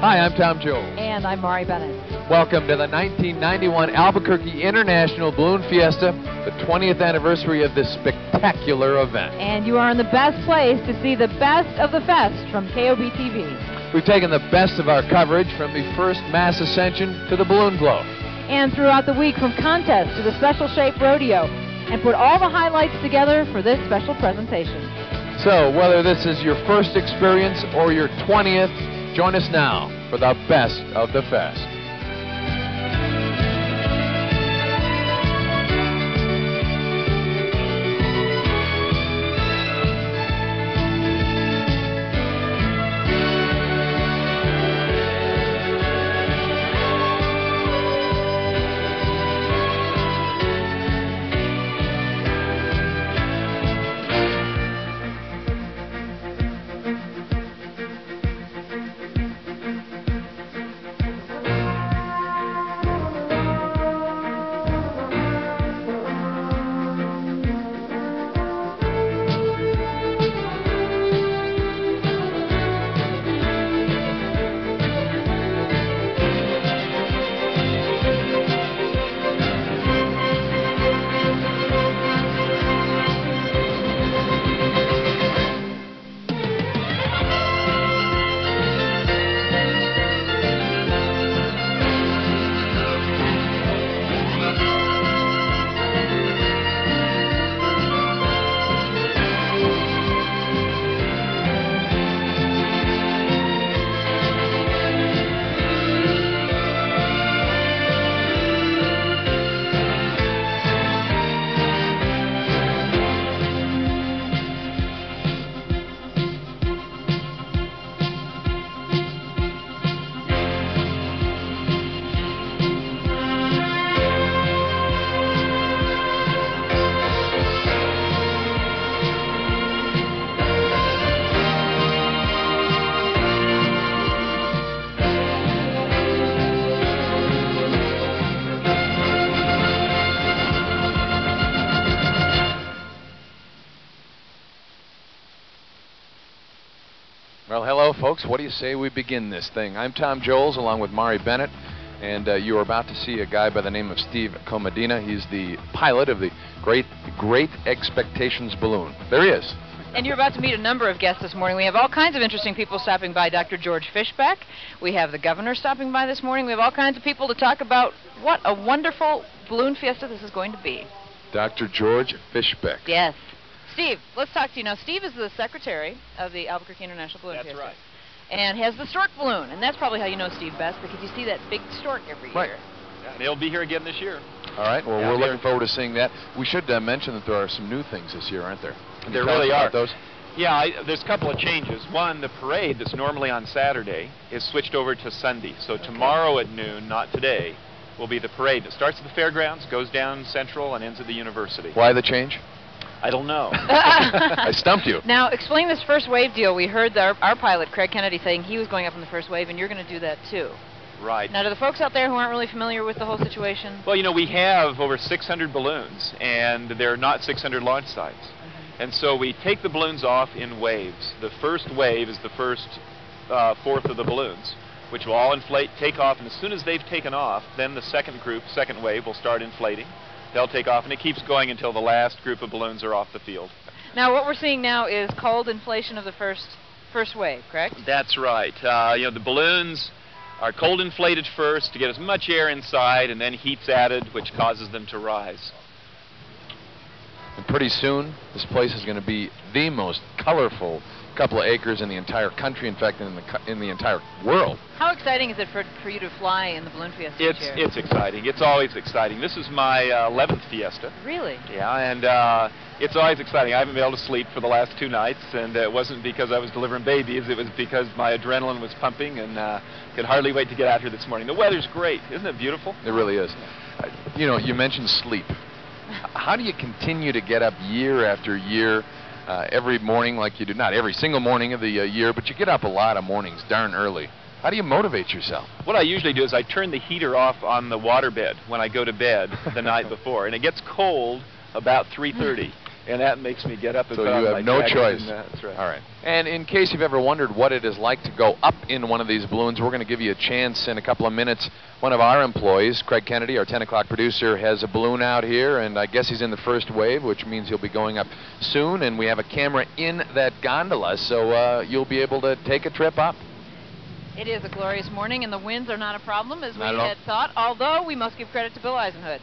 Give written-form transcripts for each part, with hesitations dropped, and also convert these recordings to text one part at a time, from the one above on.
Hi, I'm Tom Joel. And I'm Mari Bennett. Welcome to the 1991 Albuquerque International Balloon Fiesta, the 20th anniversary of this spectacular event. And you are in the best place to see the best of the fest from KOB-TV. We've taken the best of our coverage from the first mass ascension to the balloon blow. And throughout the week from contest to the special shape rodeo, and put all the highlights together for this special presentation. So, whether this is your first experience or your 20th, join us now for the best of the fest. Well, hello, folks. What do you say we begin this thing? I'm Tom Joels, along with Mari Bennett, and you are about to see a guy by the name of Steve Comedina. He's the pilot of the Great Expectations balloon. There he is. And you're about to meet a number of guests this morning. We have all kinds of interesting people stopping by. Dr. George Fishbeck. We have the governor stopping by this morning. We have all kinds of people to talk about what a wonderful balloon fiesta this is going to be. Dr. George Fishbeck. Yes. Steve, let's talk to you now. Steve is the secretary of the Albuquerque International Balloon Fiesta. That's right. And has the stork balloon. And that's probably how you know Steve best, because you see that big stork every year. Yeah, they'll be here again this year. All right. Well, we're looking forward to seeing that. We should mention that there are some new things this year, aren't there? Can There you tell really us are. about those? Yeah, there's a couple of changes. One, the parade that's normally on Saturday is switched over to Sunday. So tomorrow at noon, not today, will be the parade. It starts at the fairgrounds, goes down Central, and ends at the university. Why the change? I don't know. I stumped you. Now, explain this first wave deal. We heard our pilot, Craig Kennedy, saying he was going up in the first wave, and you're going to do that too. Right. Now, to the folks out there who aren't really familiar with the whole situation... Well, you know, we have over 600 balloons, and there are not 600 launch sites. And so we take the balloons off in waves. The first wave is the first fourth of the balloons, which will all inflate, take off, and as soon as they've taken off, then the second wave will start inflating. They'll take off, and it keeps going until the last group of balloons are off the field. Now, what we're seeing now is cold inflation of the first wave, correct? That's right. You know, the balloons are cold inflated first to get as much air inside, and then heat's added, which causes them to rise. And pretty soon, this place is going to be the most colorful couple of acres in the entire country, in fact, in the entire world. How exciting is it for you to fly in the Balloon Fiesta each year? It's exciting. It's always exciting. This is my 11th Fiesta. Really? Yeah, and it's always exciting. I haven't been able to sleep for the last 2 nights, and it wasn't because I was delivering babies. It was because my adrenaline was pumping, and could hardly wait to get out here this morning. The weather's great. Isn't it beautiful? It really is. You know, you mentioned sleep. How do you continue to get up year after year, every morning like you do? Not every single morning of the year, but you get up a lot of mornings darn early. How do you motivate yourself? What I usually do is I turn the heater off on the waterbed when I go to bed the night before, and it gets cold about 3:30. And that makes me get up and so put on you my have no jacket, choice. and, that's right. All right. And in case you've ever wondered what it is like to go up in one of these balloons, we're going to give you a chance in a couple of minutes. One of our employees, Craig Kennedy, our 10 o'clock producer, has a balloon out here, and I guess he's in the first wave, which means he'll be going up soon. And we have a camera in that gondola, so you'll be able to take a trip up. It is a glorious morning, and the winds are not a problem, as we Not at all. had thought, although we must give credit to Bill Eisenhood.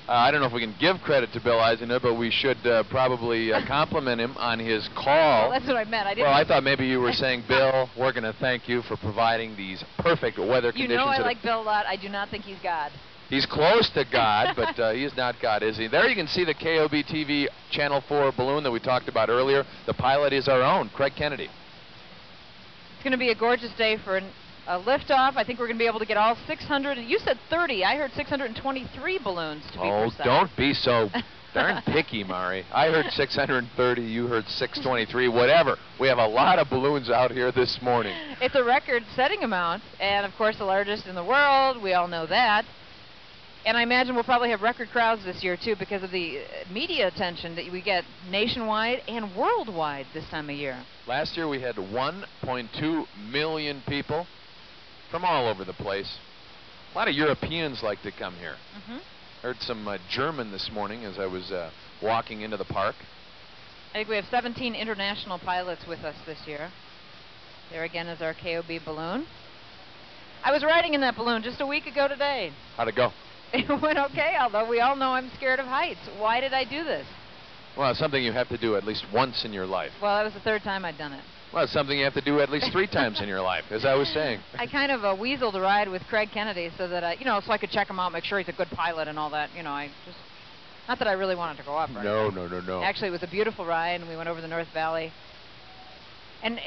I don't know if we can give credit to Bill Eisenhood, but we should probably compliment him on his call. Well, that's what I meant. I didn't. Well, I thought maybe you were saying, Bill, we're going to thank you for providing these perfect weather conditions. You know I like Bill a lot. I do not think he's God. He's close to God, but he is not God, is he? There you can see the KOB-TV Channel 4 balloon that we talked about earlier. The pilot is our own, Craig Kennedy. It's going to be a gorgeous day for a liftoff. I think we're going to be able to get all 600. You said 30. I heard 623 balloons, to be precise. Oh, don't be so darn picky, Mari. I heard 630. You heard 623. Whatever. We have a lot of balloons out here this morning. It's a record-setting amount, and, of course, the largest in the world. We all know that. And I imagine we'll probably have record crowds this year, too, because of the media attention that we get nationwide and worldwide this time of year. Last year we had 1.2 million people from all over the place. A lot of Europeans like to come here. Heard some German this morning as I was walking into the park. I think we have 17 international pilots with us this year. There again is our KOB balloon. I was riding in that balloon just a week ago today. How'd it go? It went okay, although we all know I'm scared of heights. Why did I do this? Well, it's something you have to do at least once in your life. Well, that was the 3rd time I'd done it. Well, it's something you have to do at least 3 times in your life, as I was saying. I kind of weaseled a ride with Craig Kennedy so that, so I could check him out, make sure he's a good pilot and all that. I just, not that I really wanted to go up. No. Actually, it was a beautiful ride, and we went over the North Valley. And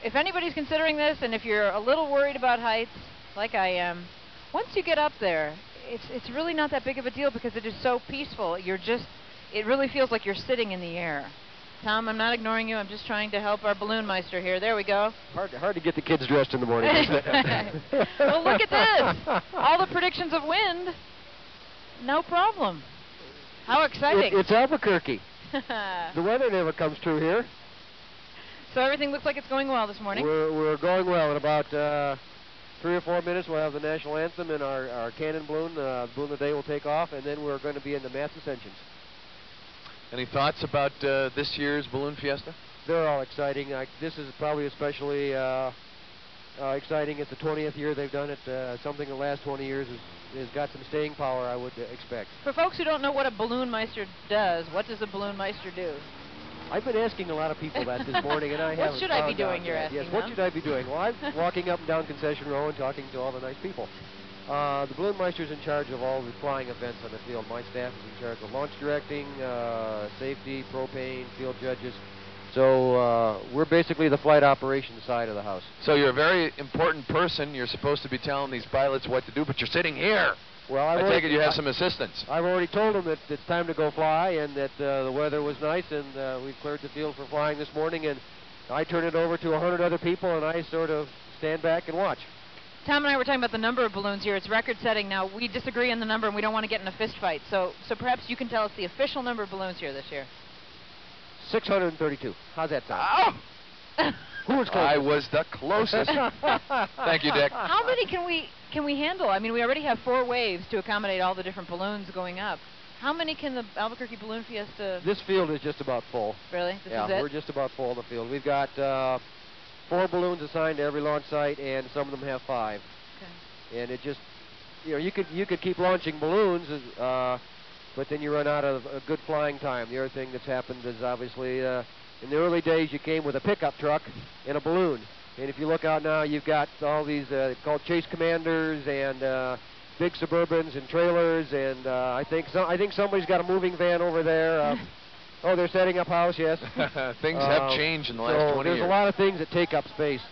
if anybody's considering this, and if you're a little worried about heights, like I am, once you get up there, it's really not that big of a deal because it is so peaceful. It really feels like you're sitting in the air. Tom, I'm not ignoring you. I'm just trying to help our balloon meister here. There we go. Hard to get the kids dressed in the morning, isn't it? Well, look at this. All the predictions of wind. No problem. How exciting. It's Albuquerque. The weather never comes true here. So everything looks like it's going well this morning? We're going well. In about 3 or 4 minutes, we'll have the national anthem, and our cannon balloon, balloon of the day, will take off, and then we're going to be in the mass ascensions. Any thoughts about this year's Balloon Fiesta? They're all exciting. This is probably especially exciting. It's the 20th year they've done it. Something in the last 20 years has got some staying power, I would expect. For folks who don't know what a balloon meister does, what does a balloon meister do? I've been asking a lot of people that this morning, and I haven't. What should I be doing, you're asking Yes, what should I be doing? Well, I'm walking up and down Concession Row and talking to all the nice people. The balloon meister's in charge of all the flying events on the field. My staff is in charge of launch directing, safety, propane, field judges. So we're basically the flight operations side of the house. So you're a very important person. You're supposed to be telling these pilots what to do, but you're sitting here. Well, I take it you have some assistants. I've already told them that it's time to go fly, and that the weather was nice, and we've cleared the field for flying this morning, and I turn it over to 100 other people, and I sort of stand back and watch. Tom and I were talking about the number of balloons here. It's record-setting. Now, we disagree on the number, and we don't want to get in a fist fight. So perhaps you can tell us the official number of balloons here this year. 632. How's that sound? Oh! Who was closest? I was the closest. Thank you, Dick. How many can we handle? I mean, we already have 4 waves to accommodate all the different balloons going up. How many can the Albuquerque Balloon Fiesta... This field is just about full. Really? This is it? We're just about full in the field. We've got 4 balloons assigned to every launch site, and some of them have 5. Okay. And it just, you could keep launching balloons, but then you run out of a good flying time. The other thing that's happened is obviously In the early days, you came with a pickup truck and a balloon. And if you look out now, you've got all these called Chase Commanders and big Suburbans and trailers. And I think somebody's got a moving van over there. Oh, they're setting up house, yes. Things have changed in the last 20 years. There's a lot of things that take up space.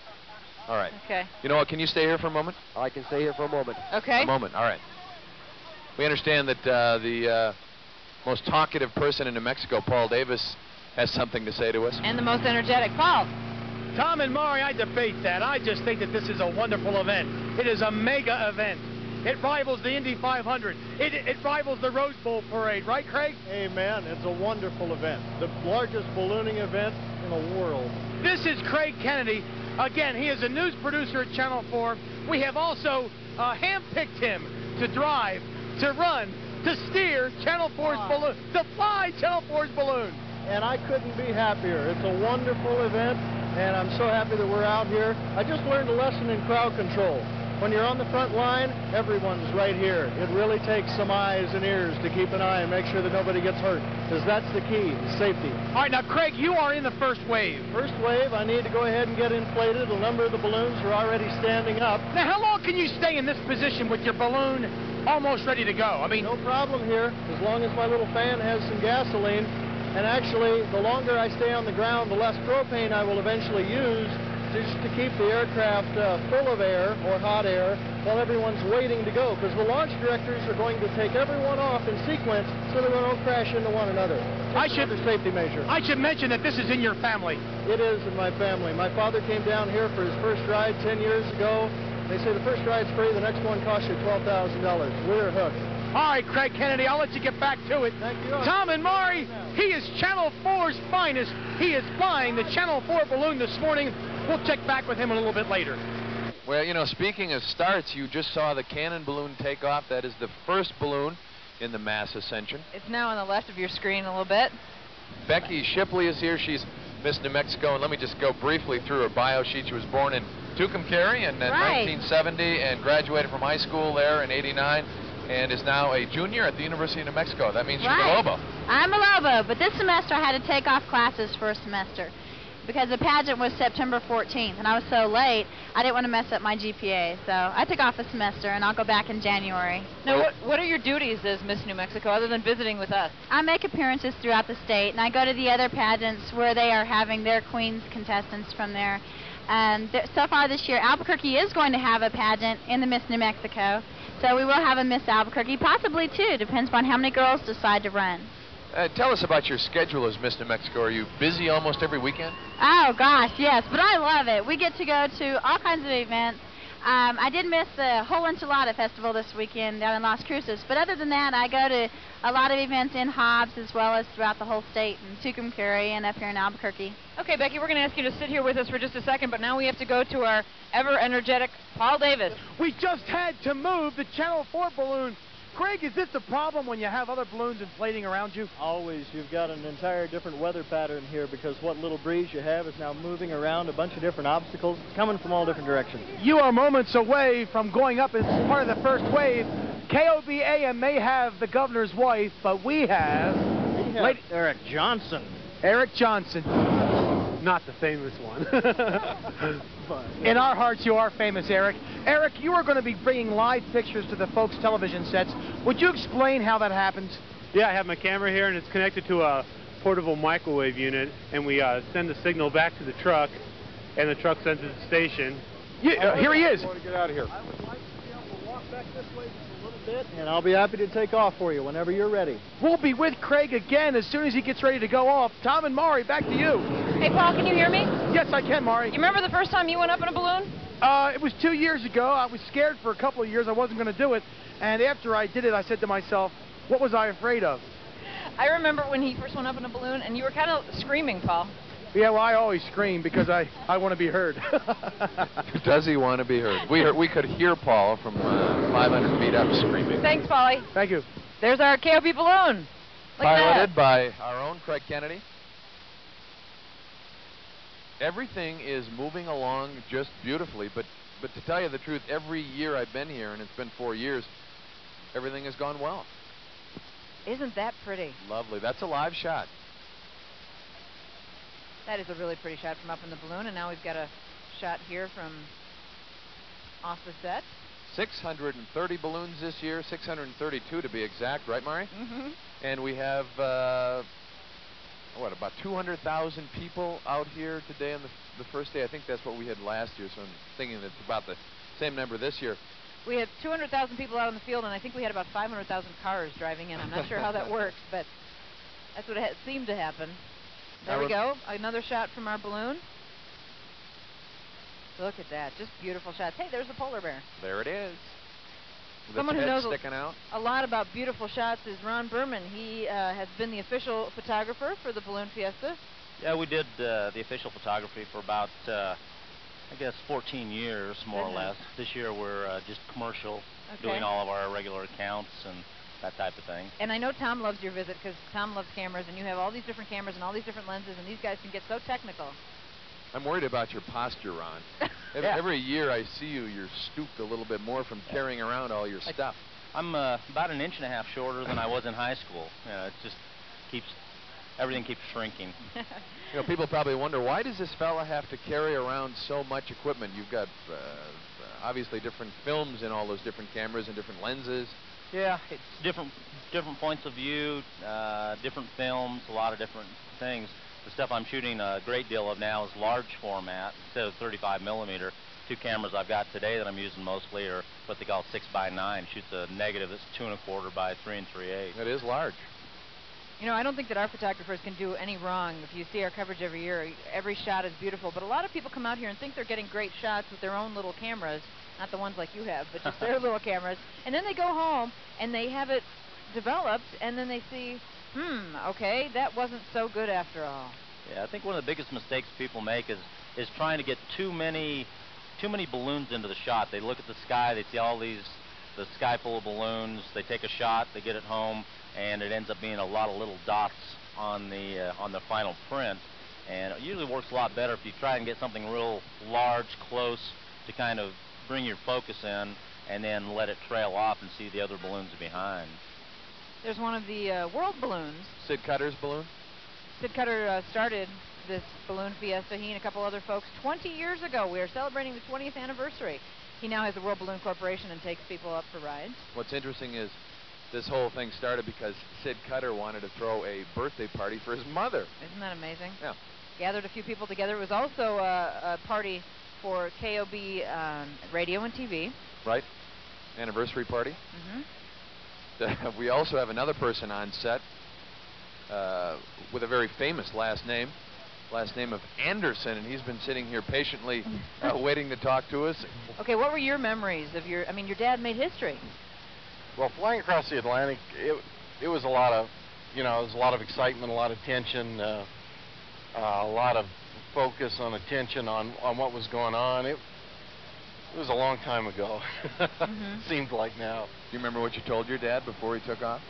All right. Okay. You know what? Can you stay here for a moment? I can stay here for a moment. Okay. A moment. All right. We understand that the most talkative person in New Mexico, Paul Davis, has something to say to us. And the most energetic, Paul. Tom and Maury, I debate that. I just think that this is a wonderful event. It is a mega event. It rivals the Indy 500. It rivals the Rose Bowl parade, right, Craig? Amen. It's a wonderful event. The largest ballooning event in the world. This is Craig Kennedy. Again, he is a news producer at Channel 4. We have also handpicked him to drive, to run, to steer Channel 4's balloon, to fly Channel 4's balloon. And I couldn't be happier. It's a wonderful event, and I'm so happy that we're out here. I just learned a lesson in crowd control. When you're on the front line, everyone's right here. It really takes some eyes and ears to keep an eye and make sure that nobody gets hurt, because that's the key, safety. All right, now, Craig, you are in the first wave. First wave, I need to go ahead and get inflated. A number of the balloons are already standing up. Now, how long can you stay in this position with your balloon almost ready to go? I mean, no problem here, as long as my little fan has some gasoline. And actually, the longer I stay on the ground, the less propane I will eventually use just to keep the aircraft full of air or hot air while everyone's waiting to go, because the launch directors are going to take everyone off in sequence so that we don't crash into one another. Another safety measure. I should mention that this is in your family. It is in my family. My father came down here for his first ride 10 years ago. They say the first ride's free, the next one costs you $12,000. We're hooked. All right, Craig Kennedy, I'll let you get back to it. Thank you. Tom and Maury, he is Channel 4's finest. He is flying the Channel 4 balloon this morning. We'll check back with him a little bit later. Well, you know, speaking of starts, you just saw the cannon balloon take off. That is the first balloon in the mass ascension. It's now on the left of your screen a little bit. Becky Shipley is here. She's Miss New Mexico, and let me just go briefly through her bio sheet. She was born in Tucumcari in 1970 and graduated from high school there in '89. And is now a junior at the University of New Mexico. That means she's a Lobo. I'm a Lobo, but this semester I had to take off classes for a semester because the pageant was September 14th, and I was so late, I didn't want to mess up my GPA. So I took off a semester, and I'll go back in January. Now, what are your duties as Miss New Mexico, other than visiting with us? I make appearances throughout the state, and I go to the other pageants where they are having their Queens contestants from there. And so far this year, Albuquerque is going to have a pageant in the Miss New Mexico. So we will have a Miss Albuquerque, possibly two. Depends on how many girls decide to run. Tell us about your schedule as Miss New Mexico. Are you busy almost every weekend? Oh, gosh, yes. But I love it. We get to go to all kinds of events. I did miss the whole Enchilada Festival this weekend down in Las Cruces. But other than that, I go to a lot of events in Hobbs as well as throughout the whole state, in Tucumcari and up here in Albuquerque. Okay, Becky, we're going to ask you to sit here with us for just a second, but now we have to go to our ever-energetic Paul Davis. We just had to move the Channel 4 balloon. Craig, is this a problem when you have other balloons inflating around you? Always. You've got an entire different weather pattern here because what little breeze you have is now moving around a bunch of different obstacles coming from all different directions. You are moments away from going up as part of the first wave. KOB-AM may have the governor's wife, but we have Eric Johnson. Eric Johnson. Not the famous one. In our hearts, you are famous, Eric. Eric, you are going to be bringing live pictures to the folks' television sets. Would you explain how that happens? Yeah, I have my camera here, and it's connected to a portable microwave unit, and we send the signal back to the truck, and the truck sends it to the station. Here he is. I want to get out of here. I would like to be able to walk back this way just a little bit, and I'll be happy to take off for you whenever you're ready. We'll be with Craig again as soon as he gets ready to go off. Tom and Maury, back to you. Hey, Paul, can you hear me? Yes, I can, Maury. You remember the first time you went up in a balloon? It was 2 years ago. I was scared for a couple of years. I wasn't going to do it. And after I did it, I said to myself, what was I afraid of? I remember when he first went up in a balloon, and you were kind of screaming, Paul. Yeah, well, I always scream because I want to be heard. Does he want to be heard? We could hear Paul from 500 feet up screaming. Thanks, Polly. Thank you. There's our KOB balloon. Look at Piloted that. by our own Craig Kennedy. Everything is moving along just beautifully, but to tell you the truth, every year I've been here, and it's been 4 years, everything has gone well. Isn't that pretty? Lovely. That's a live shot. That is a really pretty shot from up in the balloon, and now we've got a shot here from off the set. 630 balloons this year, 632 to be exact, right, Mari? Mm-hmm. And we have, what, about 200,000 people out here today on the first day? I think that's what we had last year, so I'm thinking it's about the same number this year. We had 200,000 people out in the field, and I think we had about 500,000 cars driving in. I'm not sure how that works, but that's what seemed to happen. There we go. Another shot from our balloon. Look at that. Just beautiful shots. Hey, there's the polar bear. There it is. With Someone its who head knows sticking out. a lot about beautiful shots is Ron Berman. He has been the official photographer for the Balloon Fiesta. Yeah, we did the official photography for about, I guess, 14 years, more or less. This year we're just commercial, doing all of our regular accounts and that type of thing. And I know Tom loves your visit because Tom loves cameras, and you have all these different cameras and all these different lenses, and these guys can get so technical. I'm worried about your posture, Ron. Every year I see you, you're stooped a little bit more from carrying around all your stuff. I'm about 1.5 inches shorter than I was in high school. It just everything keeps shrinking. You know, people probably wonder, why does this fella have to carry around so much equipment? You've got obviously different films in all those different cameras and different lenses. Yeah, it's different points of view, different films, a lot of different things. The stuff I'm shooting a great deal of now is large format instead of 35 millimeter. 2 cameras I've got today that I'm using mostly are what they call 6x9. Shoots a negative that's 2 1/4 by 3 3/8. It is large. You know, I don't think that our photographers can do any wrong. If you see our coverage every year, every shot is beautiful. But a lot of people come out here and think they're getting great shots with their own little cameras. Not the ones like you have, but just their little cameras. And then they go home and they have it developed, and then they see, okay, that wasn't so good after all. Yeah, I think one of the biggest mistakes people make is trying to get too many balloons into the shot. They look at the sky, they see the sky full of balloons, they take a shot, they get it home, and it ends up being a lot of little dots on the final print. And it usually works a lot better if you try and get something real large, close, to kind of bring your focus in, and then let it trail off and see the other balloons behind. There's one of the world balloons. Sid Cutter's balloon? Sid Cutter started this Balloon Fiesta, he and a couple other folks, 20 years ago. We are celebrating the 20th anniversary. He now has the World Balloon Corporation and takes people up for rides. What's interesting is this whole thing started because Sid Cutter wanted to throw a birthday party for his mother. Isn't that amazing? Yeah. Gathered a few people together. It was also a party for KOB radio and TV. Right. Anniversary party. Mm-hmm. We also have another person on set with a very famous last name of Anderson, and he's been sitting here patiently waiting to talk to us. Okay, what were your memories of your dad made history. Well, flying across the Atlantic, it was a lot of, it was a lot of excitement, a lot of tension, a lot of focus on attention on what was going on. It was a long time ago. Seemed like now. Do you remember what you told your dad before he took off?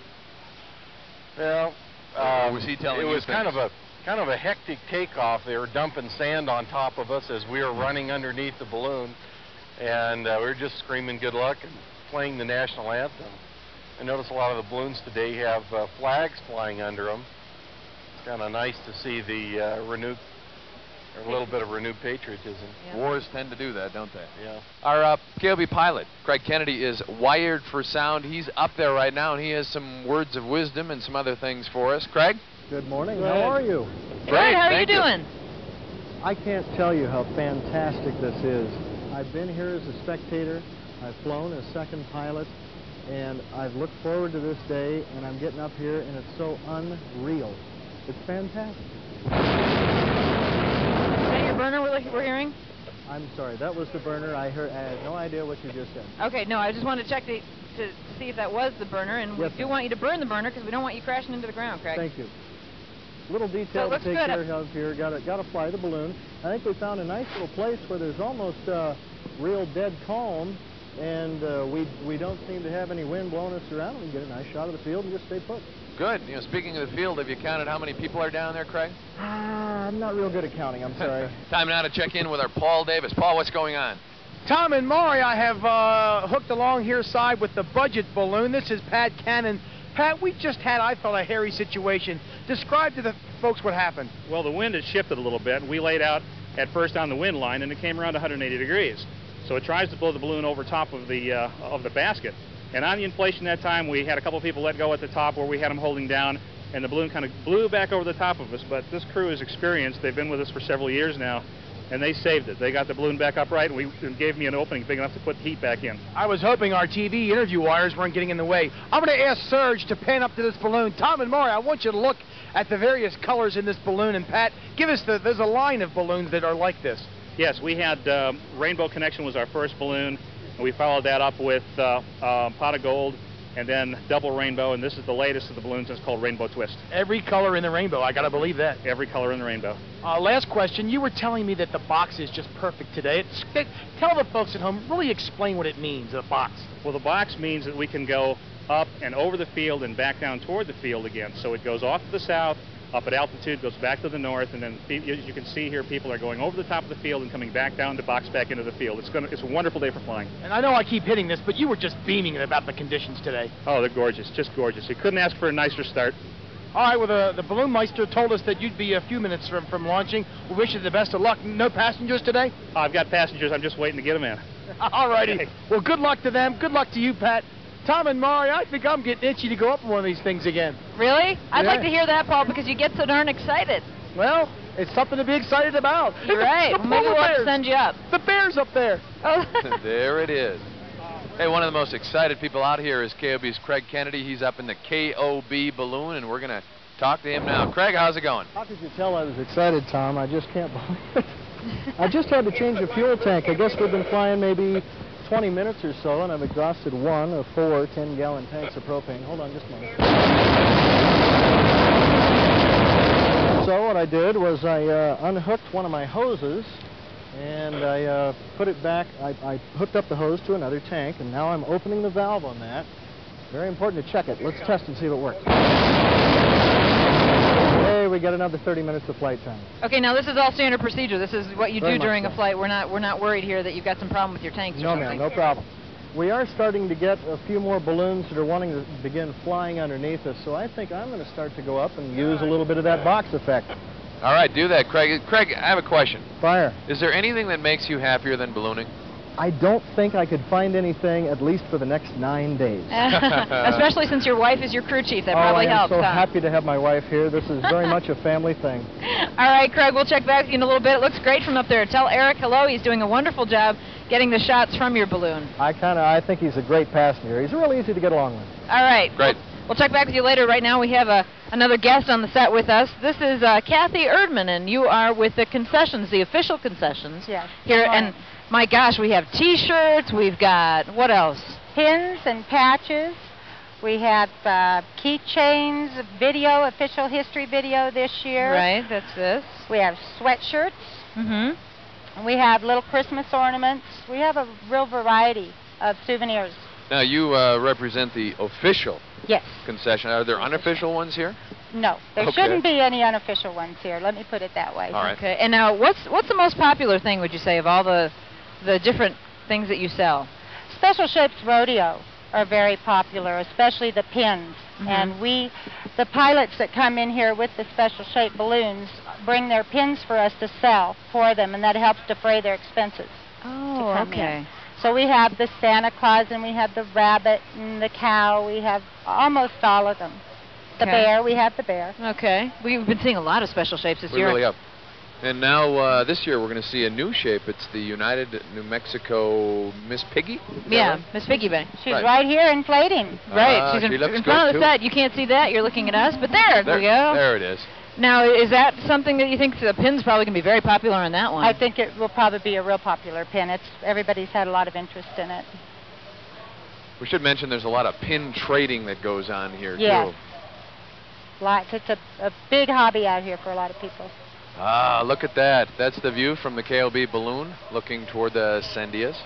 Well, or was he telling you? It was kind of a hectic takeoff. They were dumping sand on top of us as we were running underneath the balloon, and we were just screaming good luck and playing the national anthem. I noticed a lot of the balloons today have flags flying under them. It's kind of nice to see the a little bit of renewed patriotism. Yeah. Wars tend to do that, don't they? Yeah. Our KOB pilot, Craig Kennedy, is wired for sound. He's up there right now, and he has some words of wisdom and some other things for us. Craig? Good morning. How are you? Great. How are you doing? I can't tell you how fantastic this is. I've been here as a spectator. I've flown as second pilot, and I've looked forward to this day, and I'm getting up here, and it's so unreal. It's fantastic. Is that your burner we're hearing? I'm sorry, that was the burner. I had no idea what you just said. Okay, no, I just wanted to check to see if that was the burner, and we do want you to burn the burner because we don't want you crashing into the ground, Craig. Thank you. Little detail to take care of here. Got to fly the balloon. I think we found a nice little place where there's almost real dead calm, and we don't seem to have any wind blowing us around. We can get a nice shot of the field and just stay put. Good. Speaking of the field, have you counted how many people are down there, Craig? I'm not real good at counting. I'm sorry. Time now to check in with our Paul Davis. Paul, what's going on? Tom and Maury, I have hooked along here side with the budget balloon. This is Pat Cannon. Pat, we just had, I felt, a hairy situation. Describe to the folks what happened. Well, the wind had shifted a little bit. We laid out at first on the wind line, and it came around 180 degrees. So it tries to blow the balloon over top of the basket. And on the inflation that time, we had a couple people let go at the top where we had them holding down, and the balloon kind of blew back over the top of us. But this crew is experienced. They've been with us for several years now, and they saved it. They got the balloon back upright, and gave me an opening big enough to put the heat back in. I was hoping our TV interview wires weren't getting in the way. I'm going to ask Serge to pan up to this balloon. Tom and Maury, I want you to look at the various colors in this balloon. And Pat, give us there's a line of balloons that are like this. Yes, we had Rainbow Connection was our first balloon, and we followed that up with Pot of Gold, and then Double Rainbow, and this is the latest of the balloons. It's called Rainbow Twist. Every color in the rainbow, I gotta believe that. Every color in the rainbow. Last question, you were telling me that the box is just perfect today. Tell the folks at home, really explain what it means, the box. Well, the box means that we can go up and over the field and back down toward the field again. So it goes off to the south, up at altitude, goes back to the north, and then as you can see here, people are going over the top of the field and coming back down to box back into the field. It's a wonderful day for flying. And I know I keep hitting this, but you were just beaming about the conditions today. Oh, they're gorgeous, just gorgeous. You couldn't ask for a nicer start. All right, well, the Balloon Meister told us that you'd be a few minutes from launching. We wish you the best of luck. No passengers today? I've got passengers. I'm just waiting to get them in. All righty. Well, good luck to them. Good luck to you, Pat. Tom and Maury, I think I'm getting itchy to go up on one of these things again. Really? I'd like to hear that, Paul, because you get so darn excited. Well, it's something to be excited about. You're right. Well, maybe we'll have to send you up. The bear's up there. Oh. There it is. Hey, one of the most excited people out here is KOB's Craig Kennedy. He's up in the KOB balloon, and we're going to talk to him now. Craig, how's it going? How could you tell I was excited, Tom? I just can't believe it. I just had to change the fuel tank. I guess we've been flying maybe 20 minutes or so, and I've exhausted one of 4 10-gallon tanks of propane. Hold on just a moment. So what I did was I unhooked one of my hoses, and I put it back. I hooked up the hose to another tank, and now I'm opening the valve on that. Very important to check it. Let's test and see if it works. Hey, we got another 30 minutes of flight time. Okay, now this is all standard procedure. This is what you Very do during much a so. flight. We're not worried here that you've got some problem with your tanks or No, something. ma'am, no problem. We are starting to get a few more balloons that are wanting to begin flying underneath us, so I think I'm going to start to go up and use a little bit of that box effect. All right, do that, Craig. Craig, I have a question. Fire. Is there anything that makes you happier than ballooning? I don't think I could find anything, at least for the next 9 days. Especially since your wife is your crew chief. That probably helps. I'm so huh? happy to have my wife here. This is very much a family thing. All right, Craig, we'll check back with you in a little bit. It looks great from up there. Tell Eric hello. He's doing a wonderful job getting the shots from your balloon. I think he's a great passenger. He's real easy to get along with. All right. Great. We'll check back with you later. Right now we have another guest on the set with us. This is Kathy Erdman, and you are with the concessions, the official concessions. Yes. Here, and my gosh, we have T-shirts. We've got, what else? Pins and patches. We have keychains, video, official history video this year. Right, that's this. We have sweatshirts. Mm-hmm. We have little Christmas ornaments. We have a real variety of souvenirs. Now, you represent the official Yes. concession. Are there unofficial ones here? No, there shouldn't be any unofficial ones here. Let me put it that way. All right. Okay, and now what's the most popular thing, would you say, of all the different things that you sell? Special Shapes Rodeo are very popular, especially the pins. Mhm. And the pilots that come in here with the special shaped balloons bring their pins for us to sell for them, and that helps defray their expenses. Oh, come okay. in. So we have the Santa Claus, and we have the rabbit, and the cow. We have almost all of them. The Okay. bear, we have the bear. Okay. We've been seeing a lot of special shapes this We year. really have. And now, this year, we're going to see a new shape. It's the United New Mexico Miss Piggy? Is that Yeah, right? Miss Piggy Bank. She's right here inflating. Right, she's she looks in good, front of too. the set. You can't see that. You're looking at us, but there we go. There it is. Now, is that something that you think the pin's probably going to be very popular on that one? I think it will probably be a real popular pin. Everybody's had a lot of interest in it. We should mention there's a lot of pin trading that goes on here, Yes. too. Lots. It's a big hobby out here for a lot of people. Ah, look at that. That's the view from the KOB balloon looking toward the Sandias.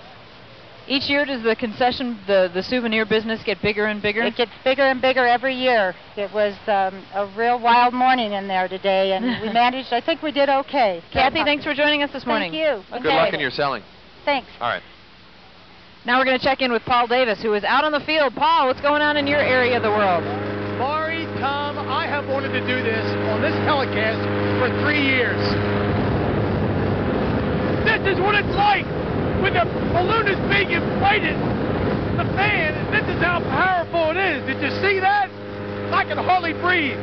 Each year, does the concession, the souvenir business get bigger and bigger? It gets bigger and bigger every year. It was a real wild morning in there today, and we managed. I think we did okay. Kathy, thanks for joining us this morning. Thank you. Good luck in your selling. Thanks. All right. Now we're going to check in with Paul Davis, who is out on the field. Paul, what's going on in your area of the world? Maury, Tom, I have have wanted to do this on this telecast for 3 years. This is what it's like when the balloon is being inflated. The fan, this is how powerful it is. Did you see that? I can hardly breathe.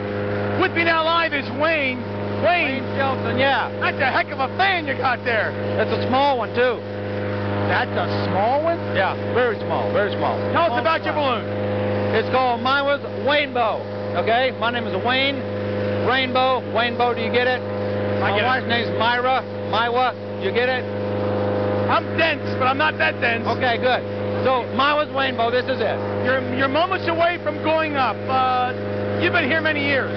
With me now live is Wayne. Wayne Shelton, yeah. That's a heck of a fan you got there. That's a small one, too. That's a small one? Yeah, very small, very small. Tell us about your balloon. It's called, mine was Waynebow, okay? My name is Wayne. Rainbow, Waynebow, do you get it? My wife's name's Myra. Mywa, do you get it? I'm dense, but I'm not that dense. Okay, good. So, mine was Waynebow, this is it. You're moments away from going up. You've been here many years.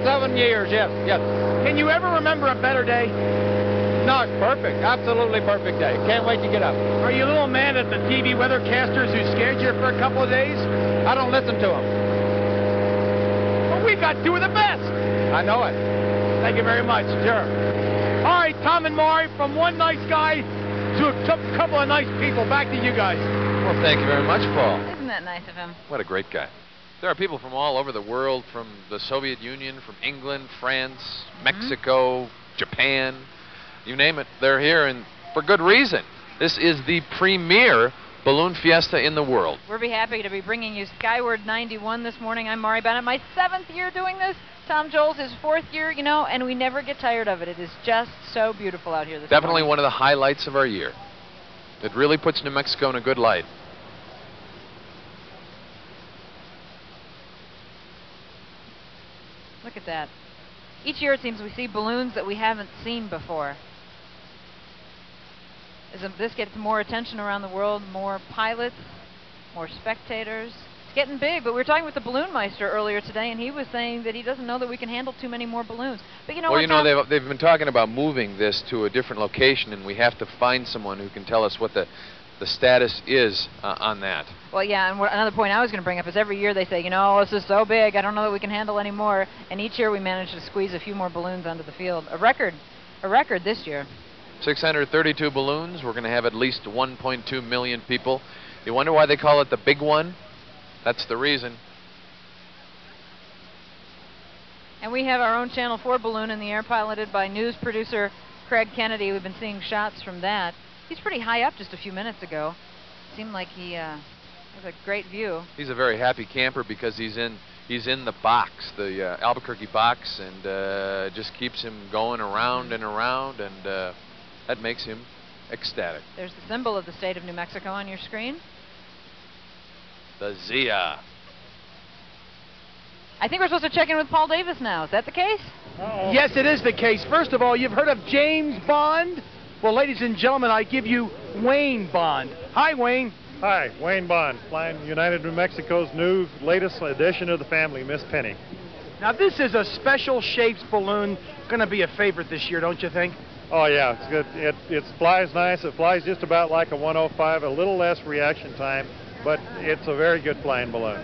7 years, yes. Can you ever remember a better day? No, it's perfect. Absolutely perfect day. Can't wait to get up. Are you a little mad at the TV weathercasters who scared you for a couple of days? I don't listen to them. Well, we got two of the best. I know it. Thank you very much. Sure. All right, Tom and Maury, from one nice guy to a couple of nice people. Back to you guys. Well, thank you very much, Paul. Isn't that nice of him? What a great guy. There are people from all over the world, from the Soviet Union, from England, France, Mexico, Japan, you name it. They're here, and for good reason. This is the premier balloon fiesta in the world. We'll be happy to be bringing you Skyward 91 this morning. I'm Maury Bennett. My 7th year doing this. Tom Joles, his 4th year, you know, and we never get tired of it. It is just so beautiful out here this Definitely morning. one of the highlights of our year. It really puts New Mexico in a good light. Look at that. Each year it seems we see balloons that we haven't seen before. As this gets more attention around the world, more pilots, more spectators. It's getting big, but we were talking with the balloon meister earlier today, and he was saying that he doesn't know that we can handle too many more balloons. But you know well, what, you know, they've been talking about moving this to a different location, and we have to find someone who can tell us what the status is on that. Well, yeah, and another point I was going to bring up is every year they say, you know, this is so big, I don't know that we can handle any more. And each year we manage to squeeze a few more balloons onto the field. A record this year. 632 balloons. We're going to have at least 1.2 million people. You wonder why they call it the big one? That's the reason. And we have our own Channel 4 balloon in the air, piloted by news producer Craig Kennedy. We've been seeing shots from that. He's pretty high up just a few minutes ago. Seemed like he has a great view. He's a very happy camper because he's in the box, the Albuquerque box, and just keeps him going around and around, and that makes him ecstatic. There's the symbol of the state of New Mexico on your screen. The Zia. I think we're supposed to check in with Paul Davis now. Is that the case? Yes, it is the case. First of all, you've heard of James Bond? Well, ladies and gentlemen, I give you Wayne Bond. Hi, Wayne. Hi, Wayne Bond, flying United New Mexico's new latest edition of the family, Miss Penny. Now, this is a special shaped balloon. Going to be a favorite this year, don't you think? Oh, yeah, it's good. It flies nice. It flies just about like a 105, a little less reaction time, but it's a very good flying balloon.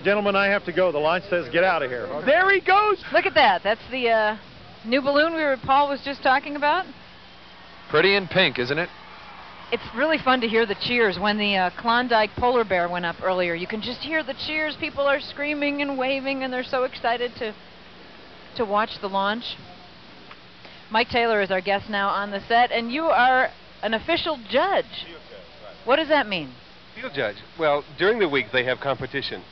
Gentlemen, I have to go. The launch says get out of here. There he goes. Look at that. That's the new balloon Paul was just talking about. Pretty in pink, isn't it? It's really fun to hear the cheers when the Klondike polar bear went up earlier. You can just hear the cheers. People are screaming and waving, and they're so excited to watch the launch. Mike Taylor is our guest now on the set, and you are an official judge. What does that mean? Field judge. Well, during the week they have competition,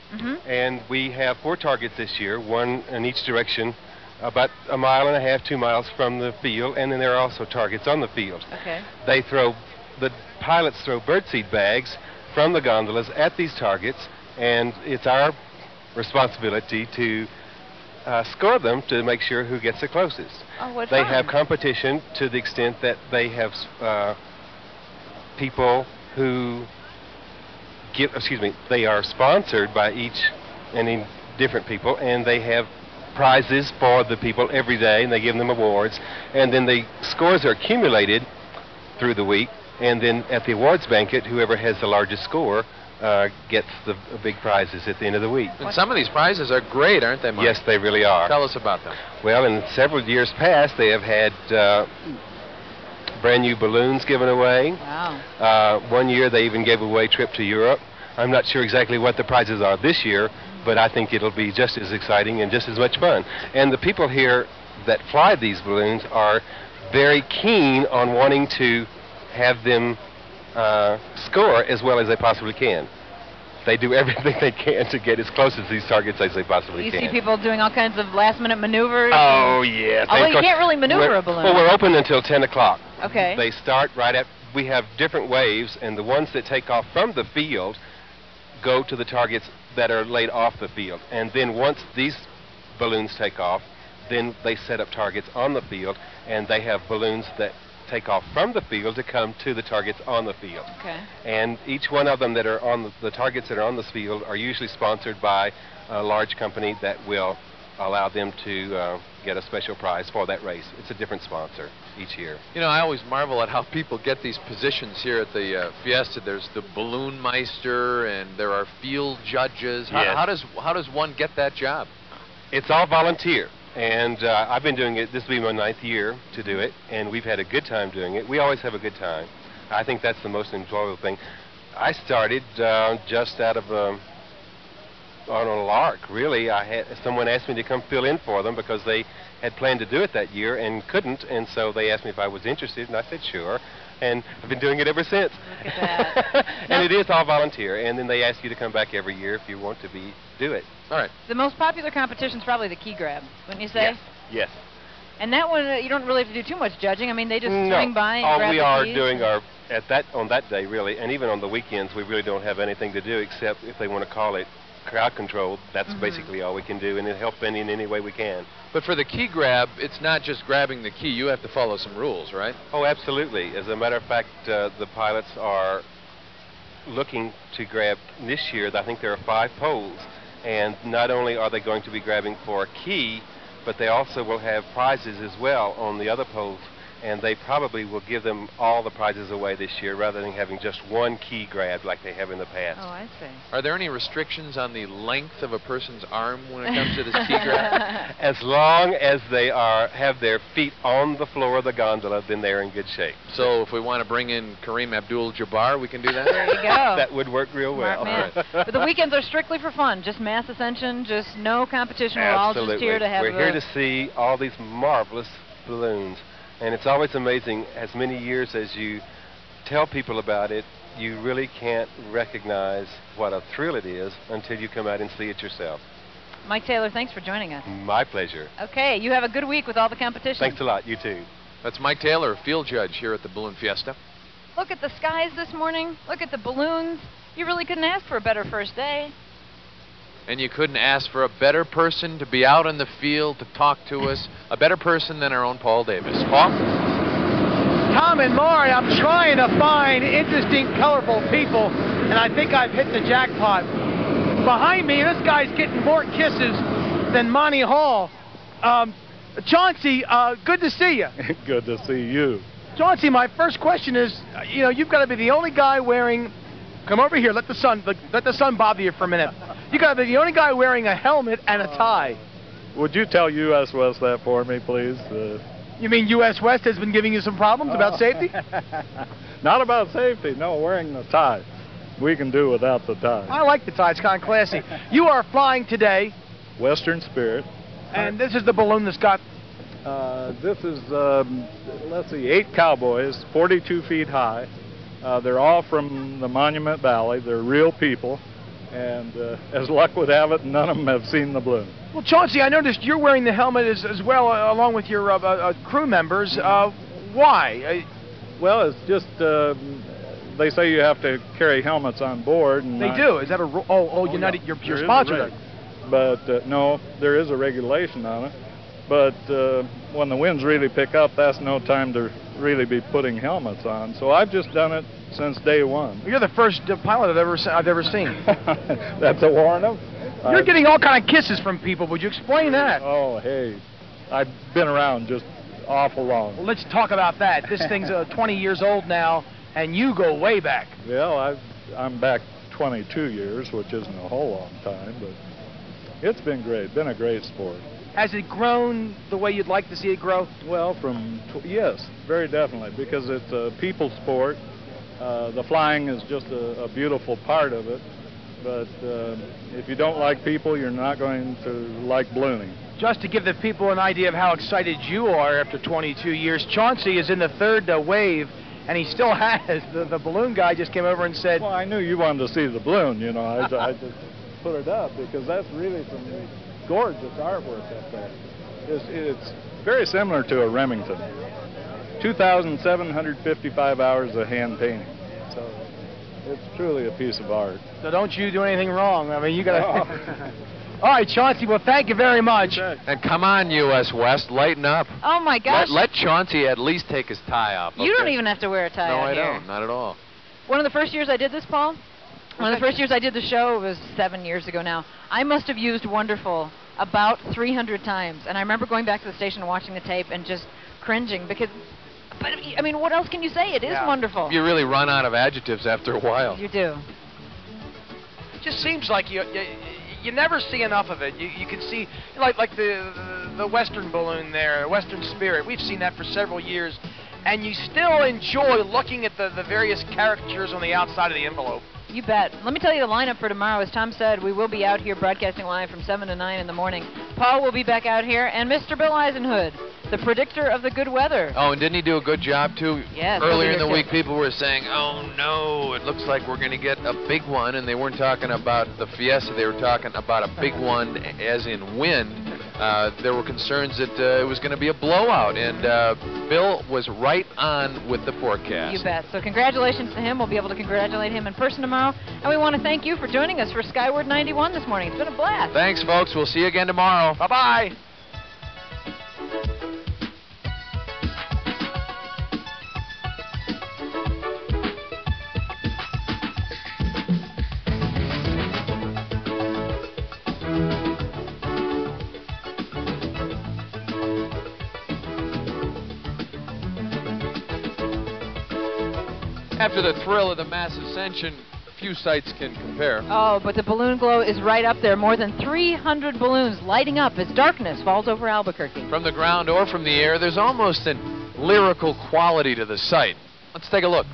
and we have 4 targets this year, one in each direction, about 1.5 miles, 2 miles from the field, and then there are also targets on the field. Okay. The pilots throw birdseed bags from the gondolas at these targets, and it's our responsibility to score them to make sure who gets the closest. Oh, what They fun. have competition to the extent that they have people who they are sponsored by any different people, and they have prizes for the people every day, and they give them awards, and then the scores are accumulated through the week, and then at the awards banquet, whoever has the largest score gets the big prizes at the end of the week. And some of these prizes are great, aren't they, Mike? Yes, they really are. Tell us about them. Well, in several years past, they have had brand new balloons given away. Wow. One year they even gave away a trip to Europe. I'm not sure exactly what the prizes are this year, but I think it'll be just as exciting and just as much fun. And the people here that fly these balloons are very keen on wanting to have them score as well as they possibly can. They do everything they can to get as close as these targets as they possibly can. You see people doing all kinds of last-minute maneuvers? Oh, yes. Although you can't really maneuver a balloon. Well, we're open until 10 o'clock. Okay. They start right at, we have different waves, and the ones that take off from the field go to the targets that are laid off the field. And then once these balloons take off, then they set up targets on the field, and they have balloons that take off from the field to come to the targets on the field. Okay. And each one of them that are on the targets that are on this field are usually sponsored by a large company that will allow them to get a special prize for that race. It's a different sponsor each year. You know, I always marvel at how people get these positions here at the Fiesta. There's the balloon meister, and there are field judges. Yes. How does one get that job? It's all volunteer. And I've been doing it, this will be my 9th year to do it, and we've had a good time doing it. We always have a good time. I think that's the most enjoyable thing. I started just out of, on a lark, really. Someone asked me to come fill in for them because they had planned to do it that year and couldn't, and so they asked me if I was interested, and I said sure. And I've been doing it ever since. Look at that. And it is all volunteer, and then they ask you to come back every year if you want to do it. All right. The most popular competition is probably the key grab, wouldn't you say? Yes. Yes. And that one, you don't really have to do too much judging. I mean, they just swing by and grab we the are keys. doing on that day, really, and even on the weekends, we really don't have anything to do except if they want to call it crowd control. That's basically all we can do, and help in any way we can. But for the key grab, it's not just grabbing the key. You have to follow some rules, right? Oh, absolutely. As a matter of fact, the pilots are looking to grab this year. I think there are 5 poles, and not only are they going to be grabbing for a key, but they also will have prizes as well on the other poles, and they probably will give them all the prizes away this year rather than having just one key grab like they have in the past. Oh, I see. Are there any restrictions on the length of a person's arm when it comes to this key grab? As long as they have their feet on the floor of the gondola, then they're in good shape. So if we want to bring in Kareem Abdul-Jabbar, we can do that? There you go. That would work real well. Smart man. But the weekends are strictly for fun, just mass ascension, just no competition. We're all just here to have We're here to see all these marvelous balloons. And it's always amazing, as many years as you tell people about it, you really can't recognize what a thrill it is until you come out and see it yourself. Mike Taylor, thanks for joining us. My pleasure. Okay, you have a good week with all the competition. Thanks a lot. You too. That's Mike Taylor, field judge here at the Balloon Fiesta. Look at the skies this morning. Look at the balloons. You really couldn't ask for a better first day. And you couldn't ask for a better person to be out in the field to talk to us, a better person than our own Paul Davis. Paul? Tom and Maury, I'm trying to find interesting, colorful people, and I think I've hit the jackpot. Behind me, this guy's getting more kisses than Monty Hall. Chauncey, good to see you. Good to see you. Chauncey, my first question is, you've got to be the only guy wearing. Come over here. Let the sun bother you for a minute. You got to be the only guy wearing a helmet and a tie. Would you tell U.S. West that for me, please? You mean U.S. West has been giving you some problems about safety? Not about safety. No, wearing the tie. We can do without the tie. I like the tie. It's kind of classy. You are flying today. Western Spirit. And this is the balloon that's got. This is, let's see, 8 cowboys, 42 feet high. They're all from the Monument Valley. They're real people. And as luck would have it, none of them have seen the balloon. Well, Chauncey, I noticed you're wearing the helmet as well, along with your crew members. Why? Well, it's just, they say you have to carry helmets on board. And they do? Is that a rule? Oh, you're not, you're sponsored. But no, there is a regulation on it. But when the winds really pick up, that's no time to really be putting helmets on. So I've just done it since day one. You're the first pilot I've ever seen. That's a warning. You're getting all kind of kisses from people. Would you explain that? Oh, hey, I've been around just awful long. Well, let's talk about that. This thing's 20 years old now, and you go way back. Well, I'm back 22 years, which isn't a whole long time, but it's been great. Been a great sport. Has it grown the way you'd like to see it grow? Well, yes, very definitely, because it's a people sport. The flying is just a beautiful part of it, but if you don't like people, you're not going to like ballooning. Just to give the people an idea of how excited you are after 22 years, Chauncey is in the third wave, and he still has. The balloon guy just came over and said... Well, I knew you wanted to see the balloon, you know. I just put it up because that's really some gorgeous artwork up there. It's very similar to a Remington. 2,755 hours of hand painting. So it's truly a piece of art. So don't you do anything wrong. I mean, you got to... All right, Chauncey, well, thank you very much. And come on, U.S. West, lighten up. Oh, my gosh. Let Chauncey at least take his tie off. You don't even have to wear a tie No, out I here. don't. Not at all. One of the first years I did this, Paul, one of the first years I did the show, it was 7 years ago now, I must have used Wonderful about 300 times. And I remember going back to the station and watching the tape and just cringing because, but I mean, what else can you say? It is wonderful. You really run out of adjectives after a while. You do. It just seems like you never see enough of it. You can see, like the Western balloon there, Western Spirit. We've seen that for several years. And you still enjoy looking at the various caricatures on the outside of the envelope. You bet. Let me tell you the lineup for tomorrow. As Tom said, we will be out here broadcasting live from 7 to 9 in the morning. Paul will be back out here, and Mr. Bill Eisenhood, the predictor of the good weather. Oh, and didn't he do a good job, too? Yes. Earlier in the week, people were saying, oh, no, it looks like we're going to get a big one, and they weren't talking about the Fiesta. They were talking about a big one, as in wind. There were concerns that it was going to be a blowout, and Bill was right on with the forecast. You bet. So congratulations to him. We'll be able to congratulate him in person tomorrow. And we want to thank you for joining us for Skyward 91 this morning. It's been a blast. Thanks, folks. We'll see you again tomorrow. Bye-bye. After the thrill of the mass ascension, few sights can compare. Oh, but the balloon glow is right up there. More than 300 balloons lighting up as darkness falls over Albuquerque. From the ground or from the air, there's almost an lyrical quality to the sight. Let's take a look.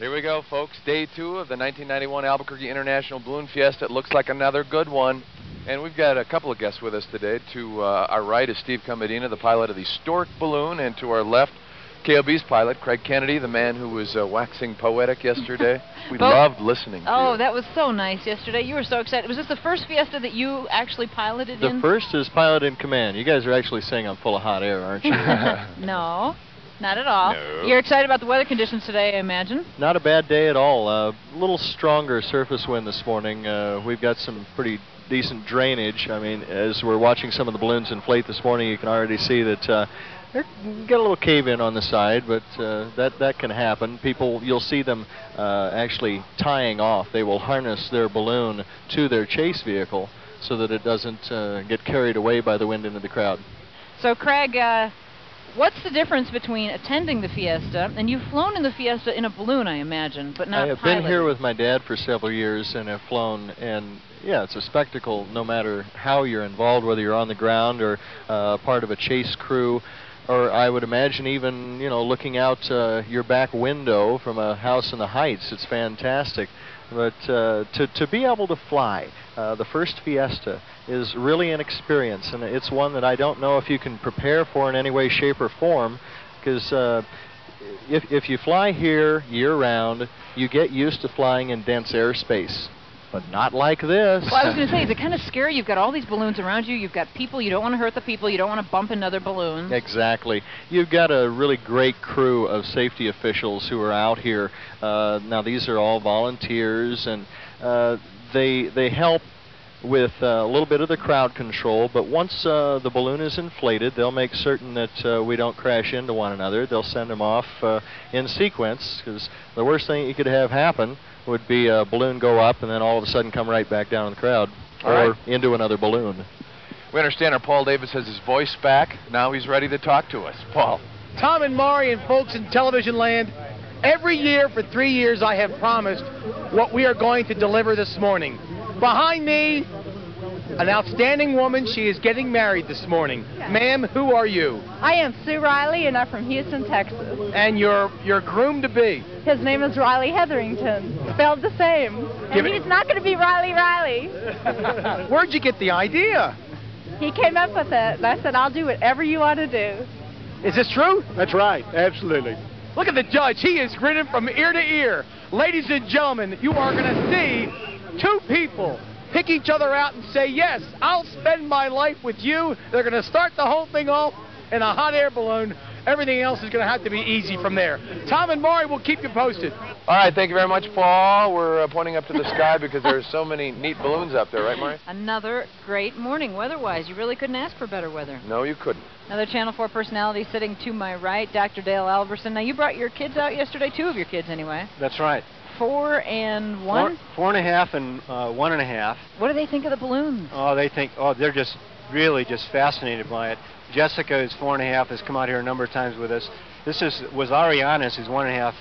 Here we go, folks. Day 2 of the 1991 Albuquerque International Balloon Fiesta. It looks like another good one. And we've got a couple of guests with us today. To our right is Steve Comedina, the pilot of the Stork Balloon, and to our left, KOB's pilot, Craig Kennedy, the man who was waxing poetic yesterday. We loved listening to you. That was so nice yesterday. You were so excited. Was this the first Fiesta that you actually piloted in? The first is pilot in command. You guys are actually saying I'm full of hot air, aren't you? No, not at all. No. You're excited about the weather conditions today, I imagine. Not a bad day at all. A little stronger surface wind this morning. We've got some pretty decent drainage. I mean, as we're watching some of the balloons inflate this morning, you can already see that they get a little cave-in on the side, but that can happen. People, you'll see them actually tying off. They will harness their balloon to their chase vehicle so that it doesn't get carried away by the wind into the crowd. So, Craig, what's the difference between attending the Fiesta, and you've flown in the Fiesta in a balloon, I imagine, but not I have piloted. been here with my dad for several years and have flown, and yeah, it's a spectacle no matter how you're involved, whether you're on the ground or part of a chase crew, or I would imagine even, looking out your back window from a house in the Heights. It's fantastic. But to be able to fly the first Fiesta is really an experience, and it's one that I don't know if you can prepare for in any way, shape, or form, because if you fly here year-round, you get used to flying in dense airspace. But not like this. Well, I was going to say, is it kind of scary? You've got all these balloons around you. You've got people. You don't want to hurt the people. You don't want to bump into other balloons. Exactly. You've got a really great crew of safety officials who are out here. Now, these are all volunteers, and they help with a little bit of the crowd control, but once the balloon is inflated, they'll make certain that we don't crash into one another. They'll send them off in sequence, because the worst thing you could have happen would be a balloon go up and then all of a sudden come right back down in the crowd or into another balloon. We understand our Paul Davis has his voice back. Now he's ready to talk to us. Paul. Tom and Maury and folks in television land, every year for 3 years I have promised what we are going to deliver this morning. Behind me, an outstanding woman. She is getting married this morning. Ma'am, who are you? I am Sue Riley, and I'm from Houston, Texas. And your groom-to-be? His name is Riley Hetherington, spelled the same. And he's not going to be Riley. Where'd you get the idea? He came up with it, and I said, I'll do whatever you want to do. Is this true? That's right, absolutely. Look at the judge. He is grinning from ear to ear. Ladies and gentlemen, you are going to see two people pick each other out and say, yes, I'll spend my life with you. They're going to start the whole thing off in a hot air balloon. Everything else is going to have to be easy from there. Tom and Maury will keep you posted. All right, thank you very much, Paul. We're pointing up to the sky because there's so many neat balloons up there, right, Maury? Another great morning weather-wise. You really couldn't ask for better weather. No, you couldn't. Another Channel 4 personality sitting to my right, Dr. Dale Alberson. Now, you brought your kids out yesterday, 2 of your kids anyway. That's right. 4 and 1? 4.5 and 1.5. What do they think of the balloons? They're just really just fascinated by it. Jessica is 4.5, has come out here a number of times with us. This was Ariana's, who's 1.5,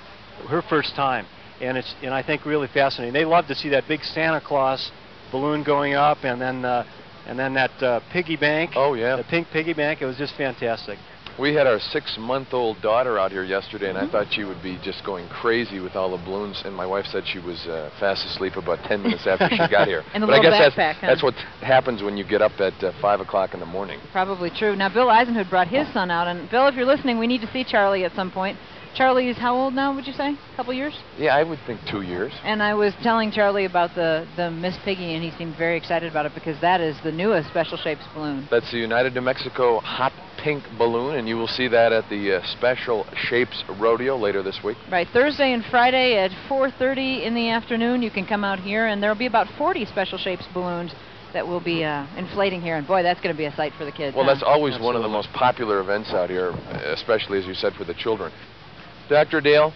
her first time, and I think really fascinating. They love to see that big Santa Claus balloon going up, and then that piggy bank. Oh yeah, the pink piggy bank. It was just fantastic. We had our 6-month-old daughter out here yesterday, and I thought she would be just going crazy with all the balloons, and my wife said she was fast asleep about 10 minutes after she got here. And but I guess backpack, that's what happens when you get up at 5 o'clock in the morning. Probably true. Now, Bill Eisenhood brought his son out, and Bill, if you're listening, we need to see Charlie at some point. Charlie is how old now, would you say? A couple years? Yeah, I would think 2 years. And I was telling Charlie about the Miss Piggy, and he seemed very excited about it because that is the newest Special Shapes balloon. That's the United New Mexico Hot Pink Balloon, and you will see that at the Special Shapes Rodeo later this week. Right, Thursday and Friday at 4:30 in the afternoon. You can come out here, and there will be about 40 Special Shapes balloons that will be inflating here, and boy, that's going to be a sight for the kids. Well, that's always one of the most popular events out here, especially, as you said, for the children. Dr. Dale,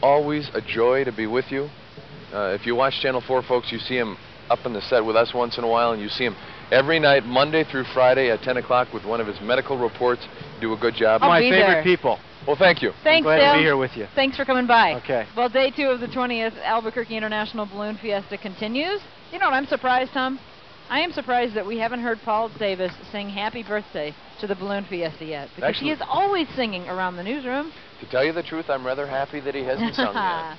always a joy to be with you. If you watch Channel 4, folks, you see him up in the set with us once in a while, and you see him every night, Monday through Friday at 10 o'clock with one of his medical reports. Do a good job. I'll My be favorite there. people. Well, thank you. Thanks, I'm glad Dale. to be here with you. Thanks for coming by. Okay. Well, day 2 of the 20th Albuquerque International Balloon Fiesta continues. You know what, I'm surprised, Tom. I am surprised that we haven't heard Paul Davis sing Happy Birthday to the Balloon Fiesta yet, because he is always singing around the newsroom. To tell you the truth, I'm rather happy that he hasn't sung yet.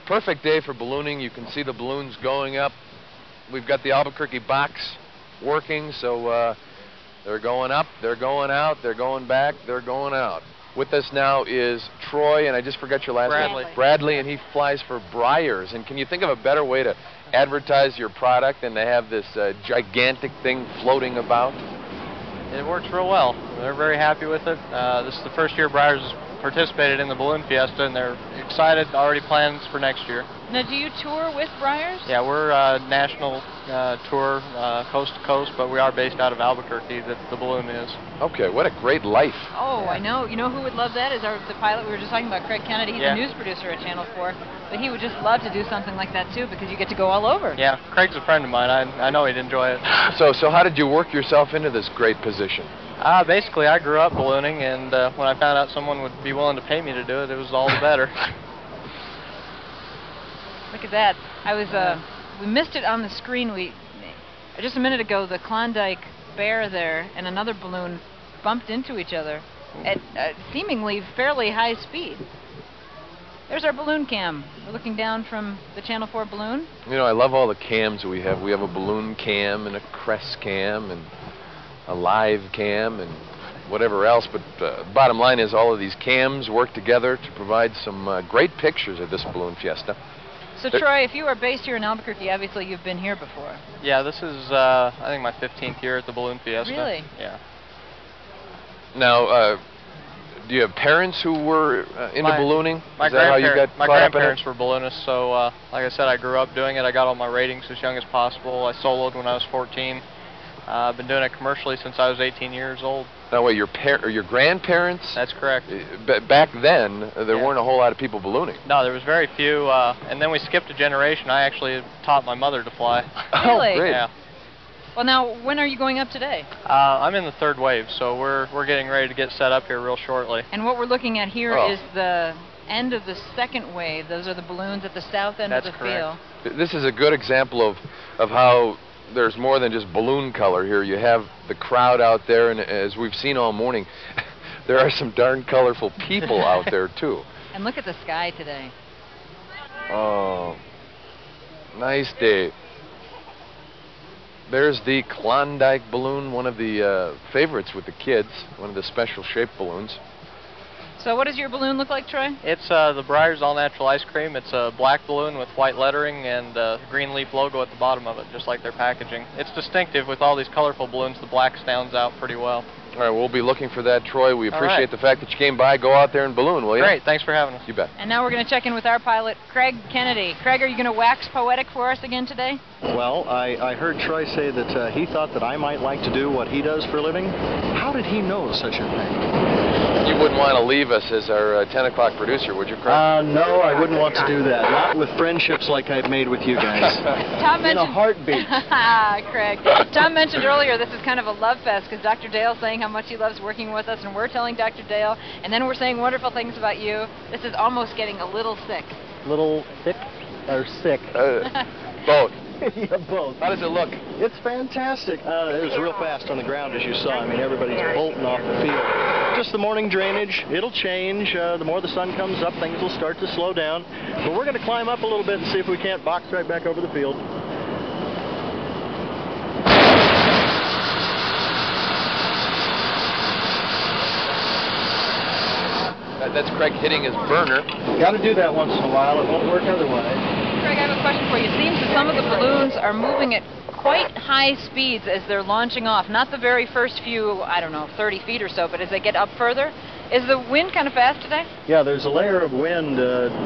perfect day for ballooning. You can see the balloons going up. We've got the Albuquerque box working, so they're going up, they're going out, they're going back, they're going out. With us now is Troy, and I just forgot your last name. Bradley, and he flies for Breyers. And can you think of a better way to advertise your product than to have this gigantic thing floating about? It works real well. They're very happy with it. This is the first year Breyers has participated in the Balloon Fiesta, and they're excited, already plans for next year. Now, do you tour with Breyers? Yeah, we're a national tour, coast to coast, but we are based out of Albuquerque, the balloon is. Okay, what a great life. Oh, I know. You know who would love that is the pilot we were just talking about, Craig Kennedy. He's a news producer at Channel 4, but he would just love to do something like that too, because you get to go all over. Yeah, Craig's a friend of mine. I know he'd enjoy it. So how did you work yourself into this great position? Basically, I grew up ballooning, and when I found out someone would be willing to pay me to do it, it was all the better. Look at that. We missed it on the screen. Just a minute ago, the Klondike Bear there and another balloon bumped into each other at seemingly fairly high speed. There's our balloon cam. We're looking down from the Channel 4 balloon. You know, I love all the cams we have. We have a balloon cam and a crest cam and a live cam and whatever else, but bottom line is all of these cams work together to provide some great pictures of this Balloon Fiesta. So Troy, if you are based here in Albuquerque, obviously you've been here before. Yeah, this is I think my 15th year at the Balloon Fiesta. Really? Yeah. Now, do you have parents who were into ballooning? My grandparents were balloonists, so like I said, I grew up doing it. I got all my ratings as young as possible. I soloed when I was 14. I've been doing it commercially since I was 18 years old. Now, wait, your grandparents? That's correct. Back then, there weren't a whole lot of people ballooning. No, there was very few, and then we skipped a generation. I actually taught my mother to fly. Really? Oh, great. Yeah. Well, now, when are you going up today? I'm in the third wave, so we're getting ready to get set up here real shortly. And what we're looking at here is the end of the second wave. Those are the balloons at the south end of the field. This is a good example of how there's more than just balloon color here. You have the crowd out there, and as we've seen all morning, there are some darn colorful people out there, too. And look at the sky today. Oh, nice day. There's the Klondike balloon, one of the favorites with the kids, one of the special shaped balloons. So what does your balloon look like, Troy? It's the Breyers All Natural Ice Cream. It's a black balloon with white lettering and green leaf logo at the bottom of it, just like their packaging. It's distinctive. With all these colorful balloons, the black stands out pretty well. All right, we'll be looking for that, Troy. We appreciate the fact that you came by. Go out there and balloon, will you? Great. Thanks for having us. You bet. And now we're going to check in with our pilot, Craig Kennedy. Craig, are you going to wax poetic for us again today? Well, I heard Troy say that he thought that I might like to do what he does for a living. How did he know such a thing? You wouldn't want to leave us as our 10 o'clock producer, would you, Craig? No, I wouldn't want to do that. Not with friendships like I've made with you guys. Tom mentioned, in a heartbeat. Craig. Tom mentioned earlier this is kind of a love fest because Dr. Dale's saying how much he loves working with us, and we're telling Dr. Dale, and then we're saying wonderful things about you. This is almost getting a little sick. Little thick or sick? Both. Yeah, both. How does it look? It's fantastic. It was real fast on the ground, as you saw. I mean, everybody's bolting off the field. Just the morning drainage. It'll change. The more the sun comes up, things will start to slow down. But we're going to climb up a little bit and see if we can't box right back over the field. That's Craig hitting his burner. Got to do that once in a while. It won't work otherwise. Craig, I have a question for you. It seems that some of the balloons are moving at quite high speeds as they're launching off. Not the very first few, I don't know, 30 feet or so, but as they get up further. Is the wind kind of fast today? Yeah, there's a layer of wind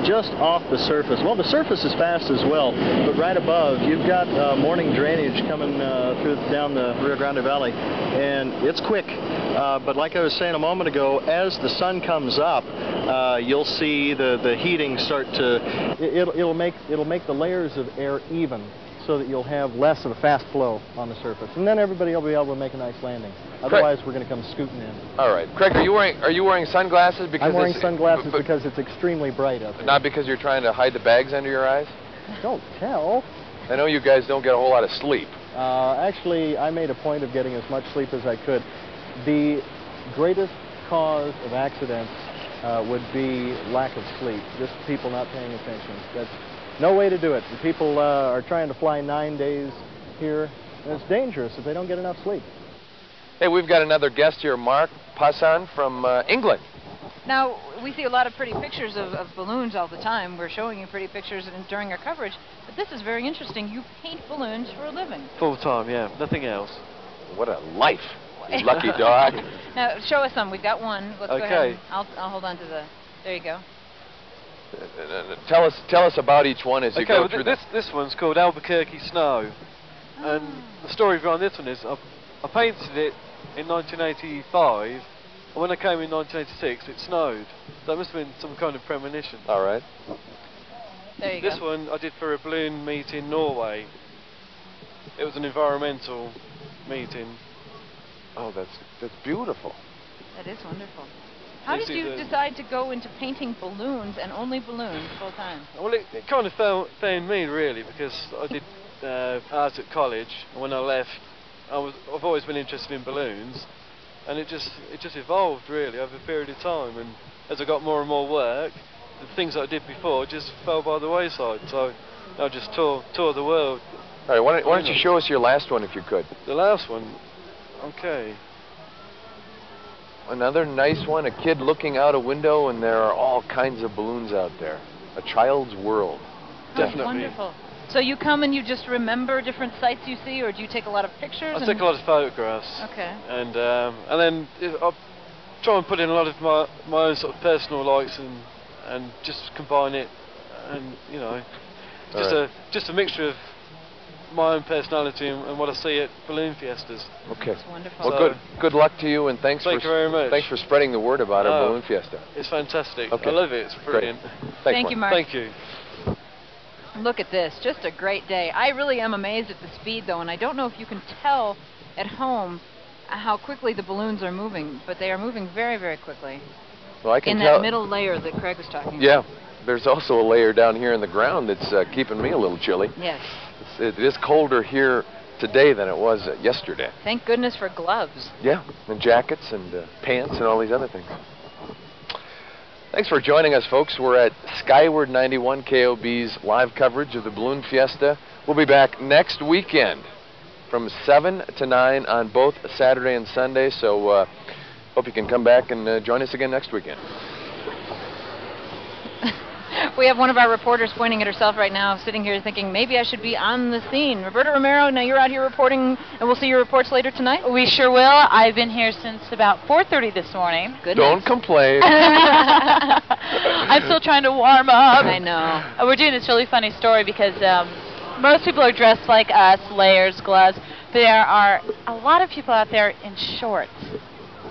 just off the surface. Well, the surface is fast as well, but right above, you've got morning drainage coming down the Rio Grande Valley, and it's quick. But like I was saying a moment ago, as the sun comes up, you'll see the heating start to. It'll make the layers of air even, so that you'll have less of a fast flow on the surface, and then everybody will be able to make a nice landing. Otherwise, we're going to come scooting in. All right, Craig, are you wearing sunglasses? Because I'm wearing sunglasses because it's extremely bright up here. Not because you're trying to hide the bags under your eyes? Don't tell. I know you guys don't get a whole lot of sleep. Actually, I made a point of getting as much sleep as I could. The greatest cause of accidents would be lack of sleep, just people not paying attention. That's no way to do it. The people are trying to fly 9 days here, and it's dangerous if they don't get enough sleep. Hey, we've got another guest here, Mark Passan from England. Now, we see a lot of pretty pictures of balloons all the time. We're showing you pretty pictures during our coverage, but this is very interesting. You paint balloons for a living. Full time, yeah, nothing else. What a life, you lucky dog. Now, show us some. We've got one. Let's go Okay. ahead. I'll hold on to the... There you go. Tell us about each one as you go through this one's called Albuquerque Snow. And the story behind this one is I painted it in 1985, and when I came in 1986 it snowed. So it must have been some kind of premonition. All right. There you This go. one I did for a balloon meet in Norway. It was an environmental meeting. Oh, that's beautiful. That is wonderful. How This did you is a- decide to go into painting balloons and only balloons full time? Well, it kind of found me really, because I did art at college, and when I left, I've always been interested in balloons, and it just evolved really over a period of time. And as I got more and more work, the things that I did before just fell by the wayside. So I just toured the world. All right, why don't you show us your last one if you could? The last one, okay. Another nice one, a kid looking out a window, and there are all kinds of balloons out there. A child's world. That's wonderful. So you come and you just remember different sights you see, or do you take a lot of pictures? I take a lot of photographs. Okay. And then I try and put in a lot of my own sort of personal likes and just combine it, and you know, just a mixture of my own personality and what I see at balloon fiestas. Okay. That's wonderful. Well, good luck to you, and thank you very much. Thanks for spreading the word about our balloon fiesta. It's fantastic. Okay. I love it. It's brilliant. Thank you, Mark. Thank you. Look at this, just a great day. I really am amazed at the speed, though, and I don't know if you can tell at home how quickly the balloons are moving, but they are moving very, very quickly. Well, I can in tell. that middle layer that Craig was talking about. Yeah, there's also a layer down here in the ground that's keeping me a little chilly. Yes. It is colder here today than it was yesterday. Thank goodness for gloves. Yeah, and jackets and pants and all these other things. Thanks for joining us, folks. We're at Skyward 91 KOB's live coverage of the Balloon Fiesta. We'll be back next weekend from 7 to 9 on both Saturday and Sunday, so hope you can come back and join us again next weekend. We have one of our reporters pointing at herself right now, sitting here thinking, maybe I should be on the scene. Roberta Romero, now you're out here reporting, and we'll see your reports later tonight? We sure will. I've been here since about 4:30 this morning. Goodness. Don't complain. I'm still trying to warm up. I know. We're doing this really funny story because most people are dressed like us, layers, gloves. There are a lot of people out there in shorts.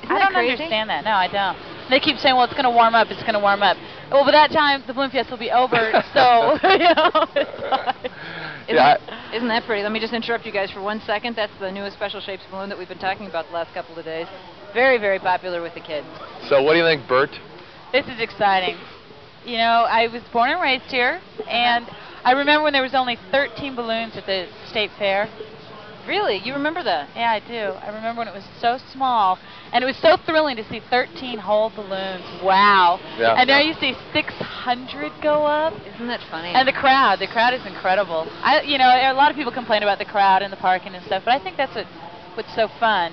I don't understand that. No, I don't. They keep saying, well, it's going to warm up, it's going to warm up. Well, by that time, the Balloon Fiesta will be over, so, you know, it's fine. Isn't that pretty? Let me just interrupt you guys for 1 second. That's the newest Special Shapes balloon that we've been talking about the last couple of days. Very, very popular with the kids. So what do you think, Bert? This is exciting. You know, I was born and raised here, and I remember when there was only 13 balloons at the state fair. Really? You remember that? Yeah, I do. I remember when it was so small, and it was so thrilling to see 13 whole balloons. Wow. Yeah. And now you see 600 go up. Isn't that funny? And the crowd is incredible. You know, a lot of people complain about the crowd and the parking and stuff, but I think that's what's so fun.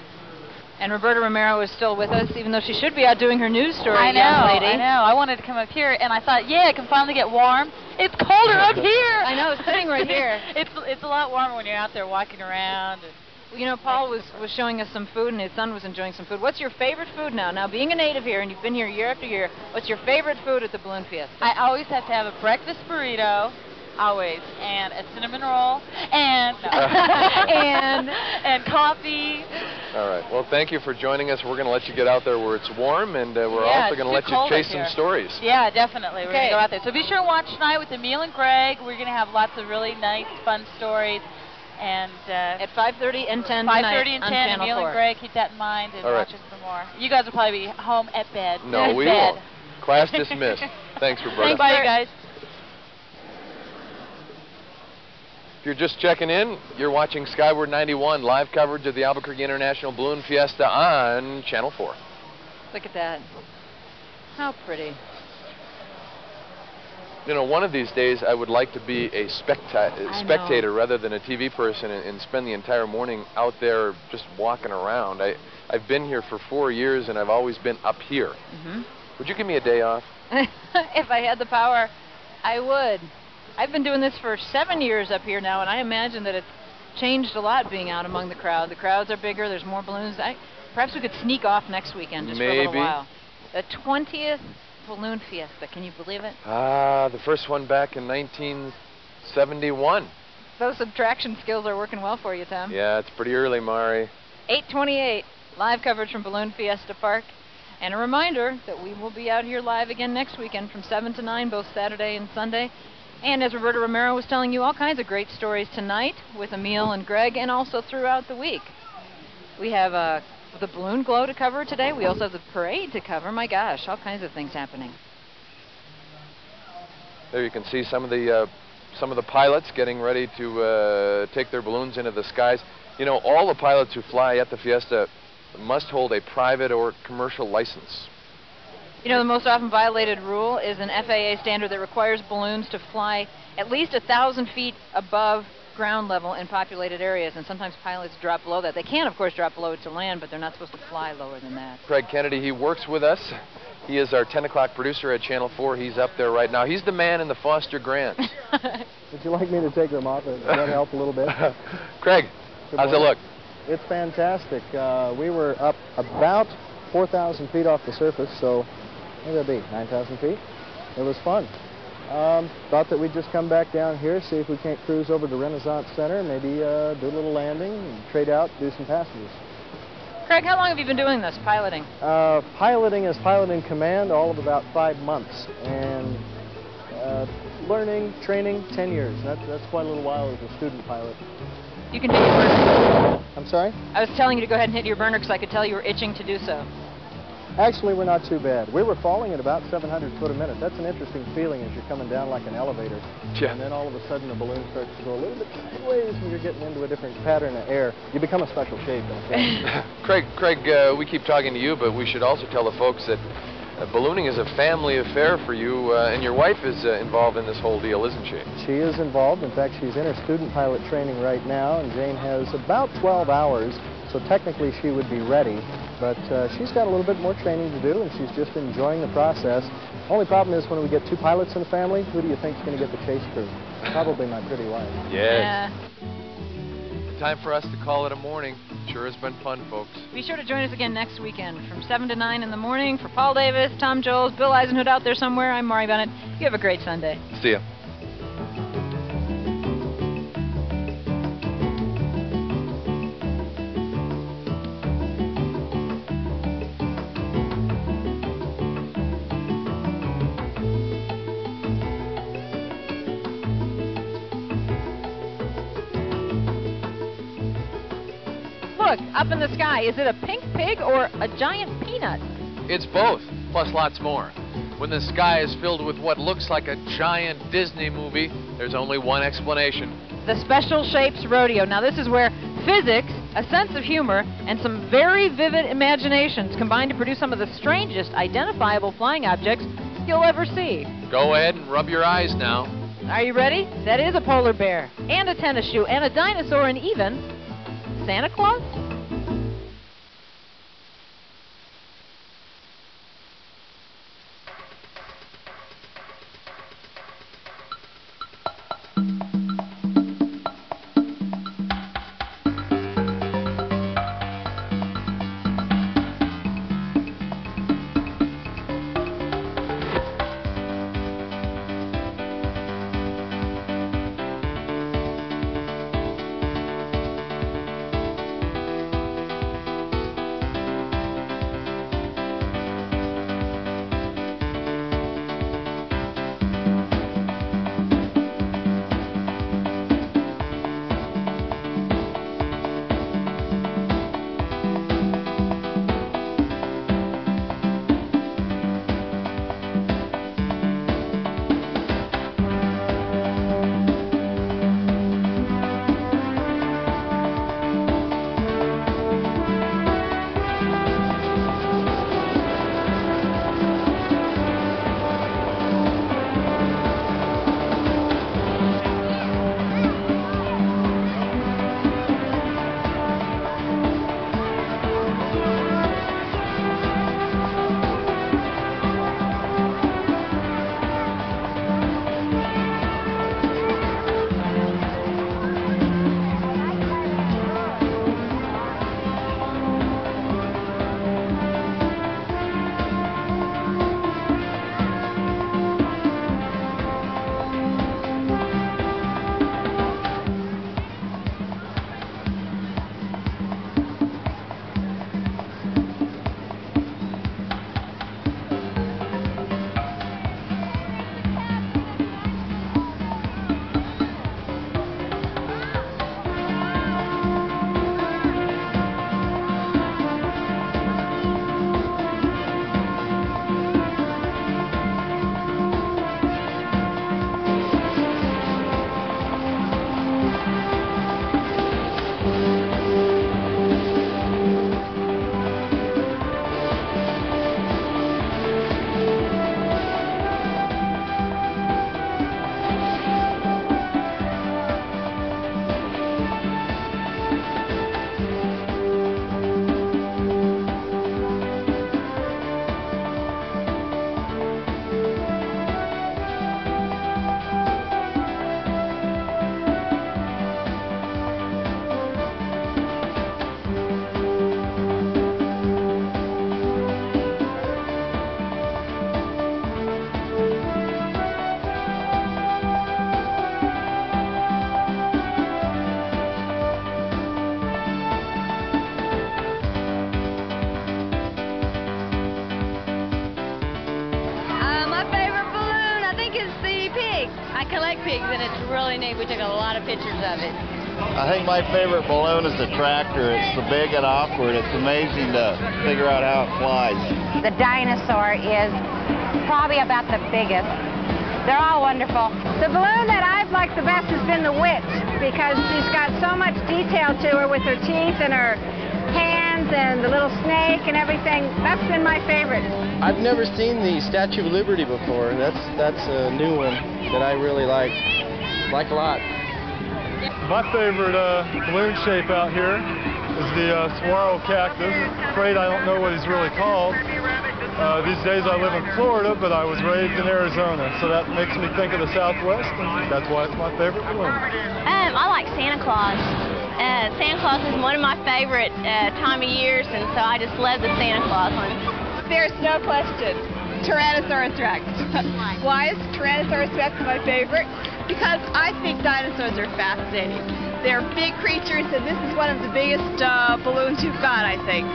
And Roberta Romero is still with us, even though she should be out doing her news story. I know, young lady. I know. I wanted to come up here, and I thought, yeah, I can finally get warm. It's colder up here. I know, it's sitting right here. It's a lot warmer when you're out there walking around. And well, you know, Paul was showing us some food, and his son was enjoying some food. What's your favorite food now? Now, being a native here, and you've been here year after year, what's your favorite food at the Balloon Fiesta? I always have to have a breakfast burrito. Always, and a cinnamon roll, and and coffee. All right. Well, thank you for joining us. We're going to let you get out there where it's warm, and we're also going to let you chase some stories. Yeah, definitely. We're going to go out there. So be sure to watch tonight with Emil and Greg. We're going to have lots of really nice, fun stories. And at 5:30 and 10 5:30 tonight and 10. on Channel Emil 4. and Greg, keep that in mind and All right. watch us some more. You guys will probably be home at bed. No, we won't. Class dismissed. Thanks, Roberta. Thanks, bye, guys. If you're just checking in, you're watching Skyward 91, live coverage of the Albuquerque International Balloon Fiesta on Channel 4. Look at that. How pretty. You know, one of these days I would like to be a spectator rather than a TV person and spend the entire morning out there just walking around. I've been here for 4 years and I've always been up here. Would you give me a day off? If I had the power, I would. I've been doing this for 7 years up here now, and I imagine that it's changed a lot being out among the crowd. The crowds are bigger. There's more balloons. Perhaps we could sneak off next weekend just for a little while. The 20th Balloon Fiesta. Can you believe it? The first one back in 1971. Those subtraction skills are working well for you, Tom. Yeah, it's pretty early, Mari. 8:28, live coverage from Balloon Fiesta Park. And a reminder that we will be out here live again next weekend from 7 to 9, both Saturday and Sunday. And as Roberto Romero was telling you, all kinds of great stories tonight with Emil and Greg, and also throughout the week. We have the balloon glow to cover today. We also have the parade to cover. My gosh, all kinds of things happening. There you can see some of the pilots getting ready to take their balloons into the skies. You know, all the pilots who fly at the Fiesta must hold a private or commercial license. You know, the most often violated rule is an FAA standard that requires balloons to fly at least 1,000 feet above ground level in populated areas, and sometimes pilots drop below that. They can, of course, drop below it to land, but they're not supposed to fly lower than that. Craig Kennedy, he works with us. He is our 10 o'clock producer at Channel 4. He's up there right now. He's the man in the Foster Grants. Would you like me to take them off? Does that help a little bit? Craig, how's it look? It's fantastic. We were up about 4,000 feet off the surface, so maybe that'd be 9,000 feet. It was fun. Thought that we'd just come back down here, see if we can't cruise over to Renaissance Center, maybe do a little landing, and trade out, do some passages. Craig, how long have you been doing this, piloting? Piloting as pilot in command, all of about 5 months. And learning, training, 10 years. That's quite a little while as a student pilot. You can hit your burner. I'm sorry? I was telling you to go ahead and hit your burner because I could tell you were itching to do so. Actually, we're not too bad. We were falling at about 700 foot a minute. That's an interesting feeling as you're coming down like an elevator. Yeah. And then all of a sudden the balloon starts to go a little bit sideways and you're getting into a different pattern of air. You become a special shape. Craig, we keep talking to you, but we should also tell the folks that ballooning is a family affair for you, and your wife is involved in this whole deal, isn't she? She is involved. In fact, she's in her student pilot training right now, and Jane has about 12 hours, so technically she would be ready. But she's got a little bit more training to do, and she's just enjoying the process. Only problem is when we get 2 pilots in the family, who do you think's going to get the chase crew? Probably my pretty wife. Yes. Time for us to call it a morning. Sure has been fun, folks. Be sure to join us again next weekend from 7 to 9 in the morning. For Paul Davis, Tom Joles, Bill Eisenhood out there somewhere, I'm Mari Bennett. You have a great Sunday. See ya. Look, up in the sky, is it a pink pig or a giant peanut? It's both, plus lots more. When the sky is filled with what looks like a giant Disney movie, there's only one explanation. The Special Shapes Rodeo. Now this is where physics, a sense of humor, and some very vivid imaginations combine to produce some of the strangest identifiable flying objects you'll ever see. Go ahead and rub your eyes now. Are you ready? That is a polar bear, and a tennis shoe, and a dinosaur, and even Santa Claus? it's really neat. We took a lot of pictures of it. I think my favorite balloon is the tractor. It's so big and awkward. It's amazing to figure out how it flies. The dinosaur is probably about the biggest. They're all wonderful. The balloon that I've liked the best has been the witch because she's got so much detail to her with her teeth and her hands and the little snake and everything. That's been my favorite. I've never seen the Statue of Liberty before. That's a new one that I really like a lot. My favorite balloon shape out here is the saguaro cactus. Afraid I don't know what he's really called. These days I live in Florida, but I was raised in Arizona, so that makes me think of the Southwest, and that's why it's my favorite balloon. I like Santa Claus. Santa Claus is one of my favorite time of years, and so I just love the Santa Claus one. There's no question. Tyrannosaurus Rex. Why is Tyrannosaurus Rex my favorite? Because I think dinosaurs are fascinating. They're big creatures, and this is one of the biggest balloons you've got, I think.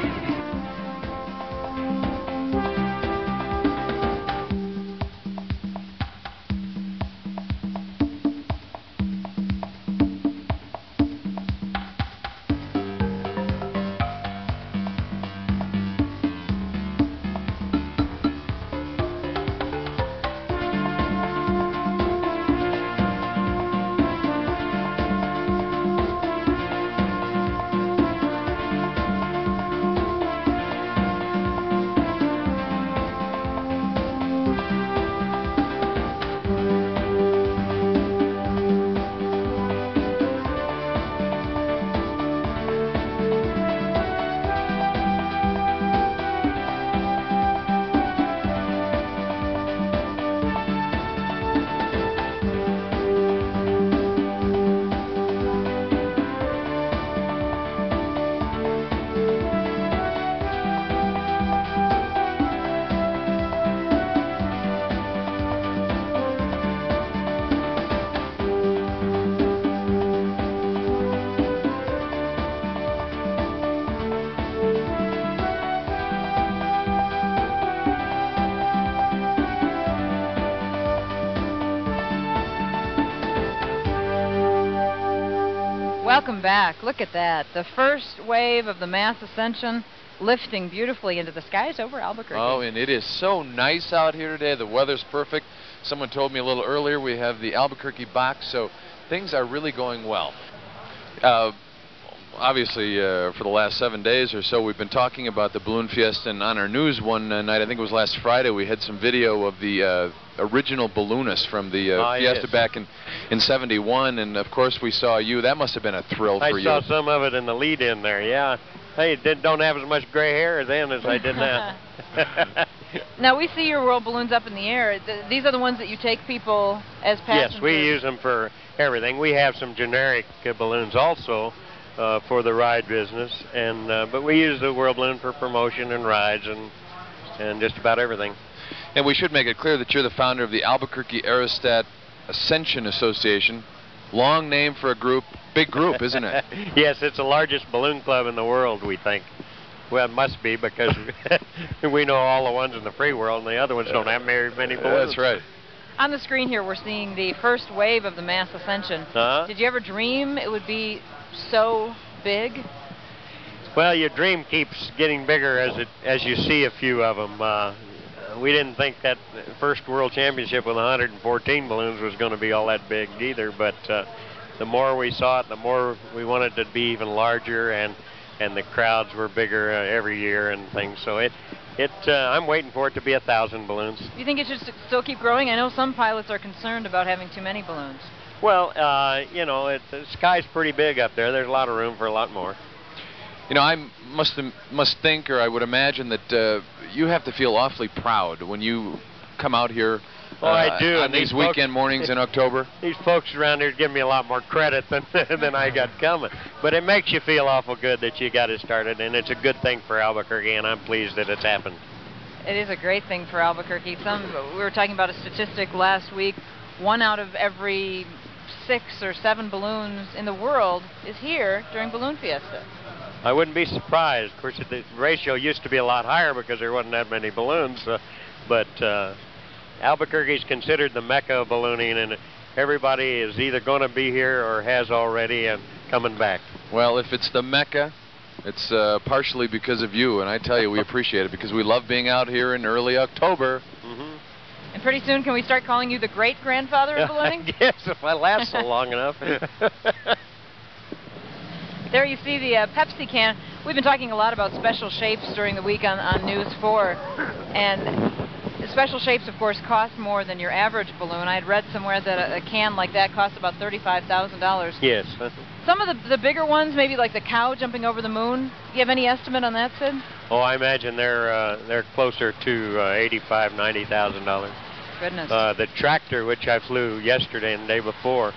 Welcome back. Look at that. The first wave of the mass ascension lifting beautifully into the skies over Albuquerque. Oh, and it is so nice out here today. The weather's perfect. Someone told me a little earlier we have the Albuquerque box, so things are really going well. Obviously, for the last 7 days or so, we've been talking about the Balloon Fiesta, and on our news one night, I think it was last Friday, we had some video of the original balloonist from the Fiesta back in '71, and of course we saw you. That must have been a thrill for you. I saw some of it in the lead-in there, yeah. Hey, don't have as much gray hair then as I did now. Now, we see your world balloons up in the air. These are the ones that you take people as passengers? Yes, we use them for everything. We have some generic balloons also for the ride business, and but we use the world balloon for promotion and rides and just about everything. And we should make it clear that you're the founder of the Albuquerque Aerostat Ascension Association. Long name for a group, big group, isn't it? Yes, it's the largest balloon club in the world, we think. Well, it must be, because we know all the ones in the free world, and the other ones don't have very many balloons. That's right. On the screen here, we're seeing the first wave of the mass ascension. Did you ever dream it would be so big? Well, your dream keeps getting bigger as you see a few of them. We didn't think that first World Championship with 114 balloons was going to be all that big either, but the more we saw it, the more we wanted it to be even larger, and the crowds were bigger every year and things. So I'm waiting for it to be 1,000 balloons. Do you think it should still keep growing? I know some pilots are concerned about having too many balloons. Well, you know, the sky's pretty big up there. There's a lot of room for a lot more. You know, I must think, or I would imagine that you have to feel awfully proud when you come out here I do. On these weekend mornings in October. These folks around here give me a lot more credit than I got coming. But it makes you feel awful good that you got it started, and it's a good thing for Albuquerque, and I'm pleased that it's happened. It is a great thing for Albuquerque. We were talking about a statistic last week. 1 out of every 6 or 7 balloons in the world is here during Balloon Fiesta. I wouldn't be surprised. Of course, the ratio used to be a lot higher because there wasn't that many balloons. But Albuquerque is considered the mecca of ballooning, and everybody is either going to be here or has already and coming back. Well, if it's the Mecca, it's partially because of you, and I tell you, we appreciate it because we love being out here in early October. And pretty soon, can we start calling you the great-grandfather of ballooning? Yes, if I last so long enough. There you see the Pepsi can. We've been talking a lot about special shapes during the week on News 4. And special shapes, of course, cost more than your average balloon. I had read somewhere that a can like that costs about $35,000. Yes. Some of the bigger ones, maybe like the cow jumping over the moon. Do you have any estimate on that, Sid? Oh, I imagine they're closer to $85,000, $90,000. Goodness. The tractor, which I flew yesterday and the day before,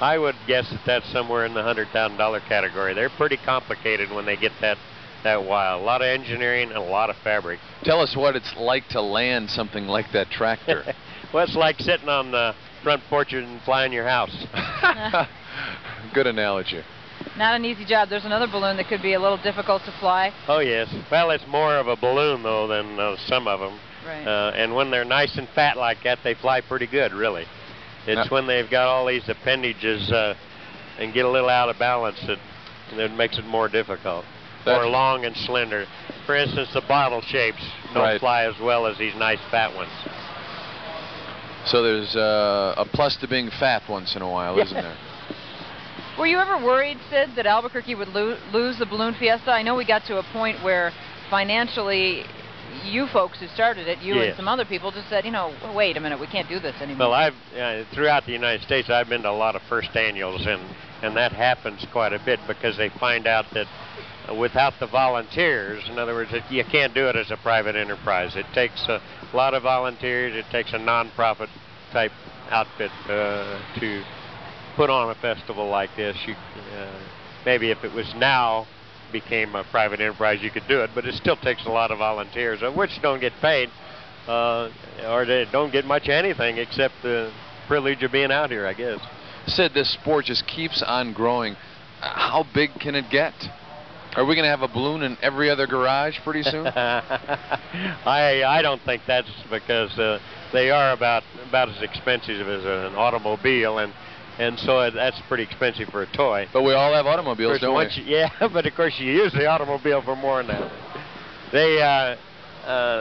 I would guess that that's somewhere in the $100,000 category. They're pretty complicated when they get that wild. A lot of engineering and a lot of fabric. Tell us what it's like to land something like that tractor. Well, it's like sitting on the front porch and flying your house. Good analogy. Not an easy job. There's another balloon that could be a little difficult to fly. Oh, yes. Well, it's more of a balloon, though, than some of them. Right. And when they're nice and fat like that, they fly pretty good, really. It's when they've got all these appendages and get a little out of balance that makes it more difficult. Or long and slender. For instance, the bottle shapes don't fly as well as these nice fat ones. So there's a plus to being fat once in a while, isn't there? Were you ever worried, Sid, that Albuquerque would lose the Balloon Fiesta? I know we got to a point where financially you folks who started it, you and some other people just said, you know, wait a minute, we can't do this anymore. Well, throughout the United States, I've been to a lot of first annuals, and that happens quite a bit because they find out that without the volunteers, in other words, you can't do it as a private enterprise. It takes a lot of volunteers. It takes a non-profit type outfit to put on a festival like this. Maybe if it was now became a private enterprise, you could do it, but it still takes a lot of volunteers, which don't get paid, or they don't get much anything except the privilege of being out here, I guess. Sid, this sport just keeps on growing. How big can it get? Are we going to have a balloon in every other garage pretty soon? I don't think that's because they are about as expensive as an automobile, and so that's pretty expensive for a toy. But we all have automobiles, don't we? Yeah, but of course you use the automobile for more than that.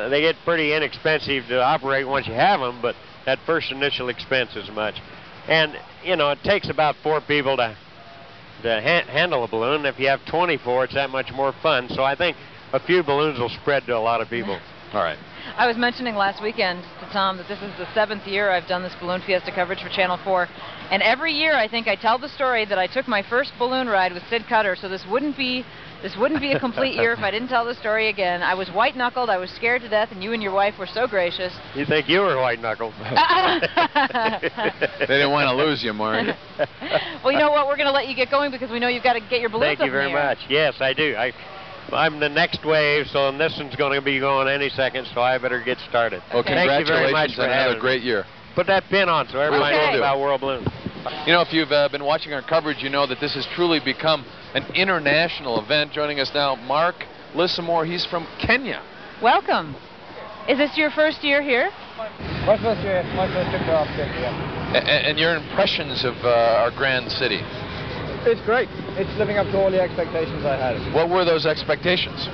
They get pretty inexpensive to operate once you have them, but that first initial expense is much. And, you know, it takes about 4 people to handle a balloon. If you have 24, it's that much more fun. So I think a few balloons will spread to a lot of people. All right. I was mentioning last weekend to Tom that this is the 7th year I've done this Balloon Fiesta coverage for Channel 4. And every year I think I tell the story that I took my first balloon ride with Sid Cutter, so this wouldn't be a complete year if I didn't tell the story again. I was white-knuckled, I was scared to death, and you and your wife were so gracious. You think you were white-knuckled? They didn't want to lose you, Mark. Well, you know what? We're going to let you get going because we know you've got to get your balloons up Thank you very much. Yes, I do. I'm the next wave, so this one's going to be going any second, so I better get started. Well, Thank you very much congratulations for on another great year. Put that pin on so everybody knows about World Balloon. You know, if you've been watching our coverage, you know that this has truly become an international event. Joining us now, Mark Lissamore. He's from Kenya. Welcome. Is this your first year here? My first year to Albuquerque, yeah. And your impressions of our grand city? It's great. It's living up to all the expectations I had. What were those expectations?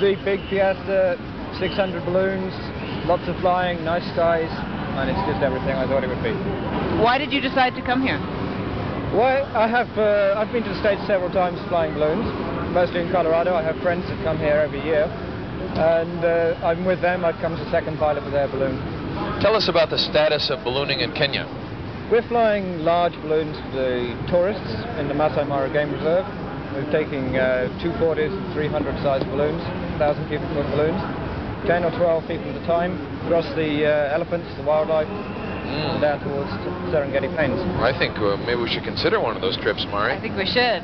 The big Fiesta, 600 balloons, lots of flying, nice skies, and it's just everything I thought it would be. Why did you decide to come here? Well, I've been to the States several times flying balloons, mostly in Colorado. I have friends that come here every year, and I'm with them. I've come as a second pilot for their balloon. Tell us about the status of ballooning in Kenya. We're flying large balloons for the tourists in the Masai Mara Game Reserve. We're taking 240s and 300 size balloons, 1,000 cubic foot balloons, 10 or 12 people at a time, across the elephants, the wildlife, and down towards Serengeti Plains. I think maybe we should consider one of those trips, Mari. I think we should.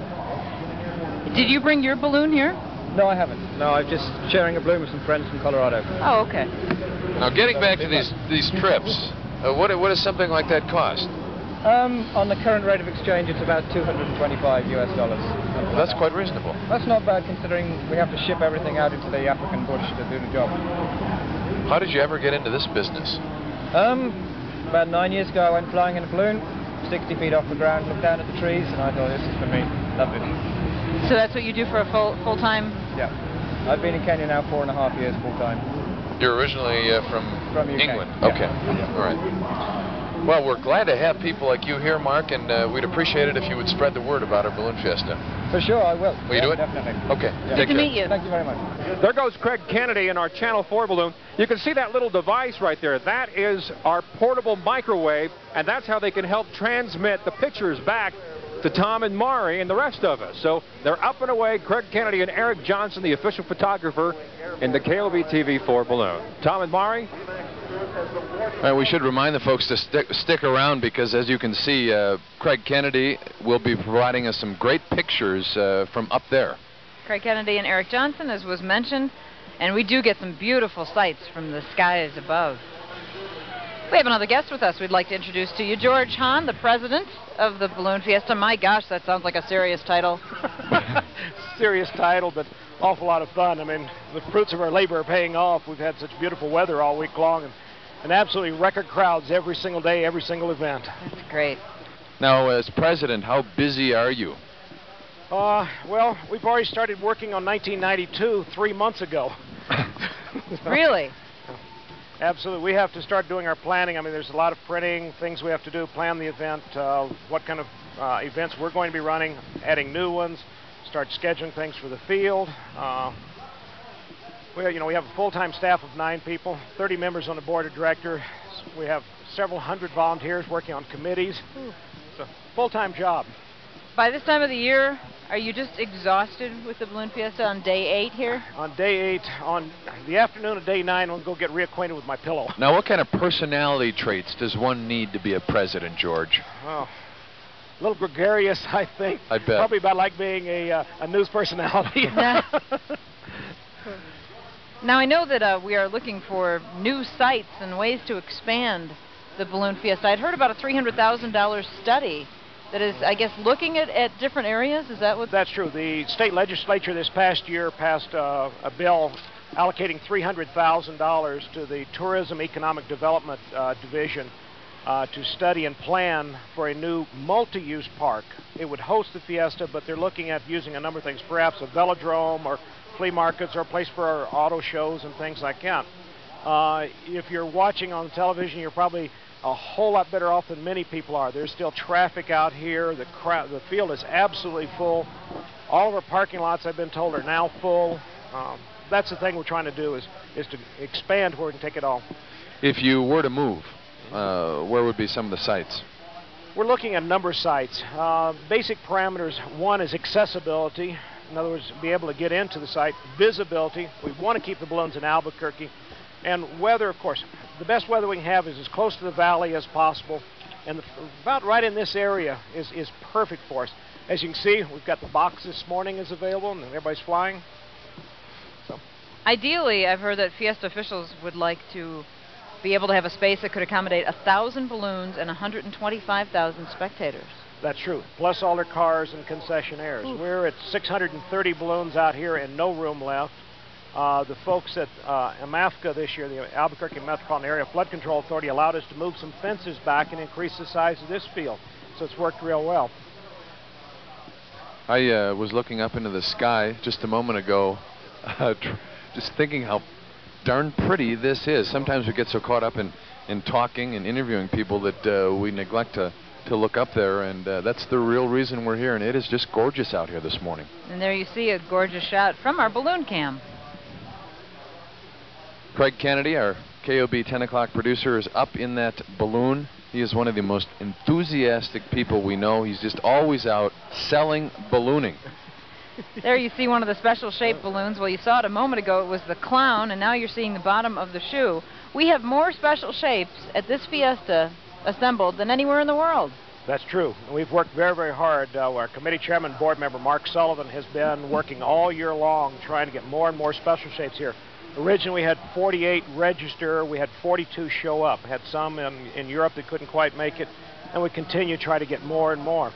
Did you bring your balloon here? No, I haven't. No, I'm just sharing a balloon with some friends from Colorado. Oh, okay. Now, getting back to these trips, what does something like that cost? On the current rate of exchange, it's about $225 US. Well, that's quite reasonable. That's not bad considering we have to ship everything out into the African bush to do the job. How did you ever get into this business? About 9 years ago, I went flying in a balloon, 60 feet off the ground, look down at the trees, and I thought, this is for me. Lovely. So that's what you do for a full-time? Yeah. I've been in Kenya now 4.5 years full-time. You're originally from UK. England? Yeah. Okay. Yeah. All right. Well, we're glad to have people like you here, Mark, and we'd appreciate it if you would spread the word about our balloon fiesta. For sure, I will. Will you do it? Definitely. Okay. Yeah. Good to meet you. Thank you very much. There goes Craig Kennedy in our Channel 4 balloon. You can see that little device right there. That is our portable microwave, and that's how they can help transmit the pictures back to Tom and Mari and the rest of us. So they're up and away. Craig Kennedy and Eric Johnson, the official photographer in the KOB-TV 4 balloon. Tom and Mari? We should remind the folks to stick around because, as you can see, Craig Kennedy will be providing us some great pictures from up there. Craig Kennedy and Eric Johnson, as was mentioned, and we do get some beautiful sights from the skies above. We have another guest with us we'd like to introduce to you, George Hahn, the president of the Balloon Fiesta. My gosh, that sounds like a serious title. Serious title, but awful lot of fun. I mean, the fruits of our labor are paying off. We've had such beautiful weather all week long, and absolutely record crowds every single day, every single event. That's great. Now, as president, how busy are you? Well, we've already started working on 1992 3 months ago. Really? Absolutely. We have to start doing our planning. I mean, there's a lot of printing, things we have to do, plan the event, what kind of events we're going to be running, adding new ones, start scheduling things for the field. We have a full-time staff of 9 people, 30 members on the board of directors. We have several hundred volunteers working on committees. It's a full-time job. By this time of the year, are you just exhausted with the Balloon Fiesta on day 8 here? On day 8, on the afternoon of day 9, I'll go get reacquainted with my pillow. Now, what kind of personality traits does one need to be a president, George? Oh, a little gregarious, I think. I bet. Probably about like being a news personality. Now, I know that we are looking for new sites and ways to expand the Balloon Fiesta. I'd heard about a $300,000 study that is, I guess, looking at different areas. Is that what? That's true. The state legislature this past year passed a bill allocating $300,000 to the Tourism Economic Development Division to study and plan for a new multi-use park. It would host the fiesta, but they're looking at using a number of things, perhaps a velodrome or flea markets or a place for our auto shows and things like that. If you're watching on television, you're probably a whole lot better off than many people are. There's still traffic out here. The field is absolutely full. All of our parking lots, I've been told, are now full. That's the thing we're trying to do is to expand where we can take it all. If you were to move, where would be some of the sites? We're looking at a number of sites. Basic parameters, one is accessibility. In other words, be able to get into the site. Visibility. We want to keep the balloons in Albuquerque. And weather, of course. The best weather we can have is as close to the valley as possible. And about right in this area is perfect for us. As you can see, we've got the box this morning is available, and everybody's flying. So. Ideally, I've heard that Fiesta officials would like to be able to have a space that could accommodate 1,000 balloons and 125,000 spectators. That's true, plus all their cars and concessionaires. Ooh. We're at 630 balloons out here and no room left. The folks at AMAFCA this year, the Albuquerque Metropolitan Area Flood Control Authority, allowed us to move some fences back and increase the size of this field. So it's worked real well. I was looking up into the sky just a moment ago, just thinking how darn pretty this is. Sometimes we get so caught up in talking and interviewing people that we neglect to look up there, and that's the real reason we're here, and it is just gorgeous out here this morning. And there you see a gorgeous shot from our balloon cam. Craig Kennedy, our KOB 10 o'clock producer, is up in that balloon. He is one of the most enthusiastic people we know. He's just always out selling ballooning. There you see one of the special shaped balloons. Well, you saw it a moment ago. It was the clown, and now you're seeing the bottom of the shoe. We have more special shapes at this fiesta assembled than anywhere in the world. That's true. We've worked very, very hard. Our committee chairman, board member Mark Sullivan, has been working all year long trying to get more and more special shapes here. Originally, we had 48 register. We had 42 show up. Had some in Europe that couldn't quite make it, and we continue to try to get more and more.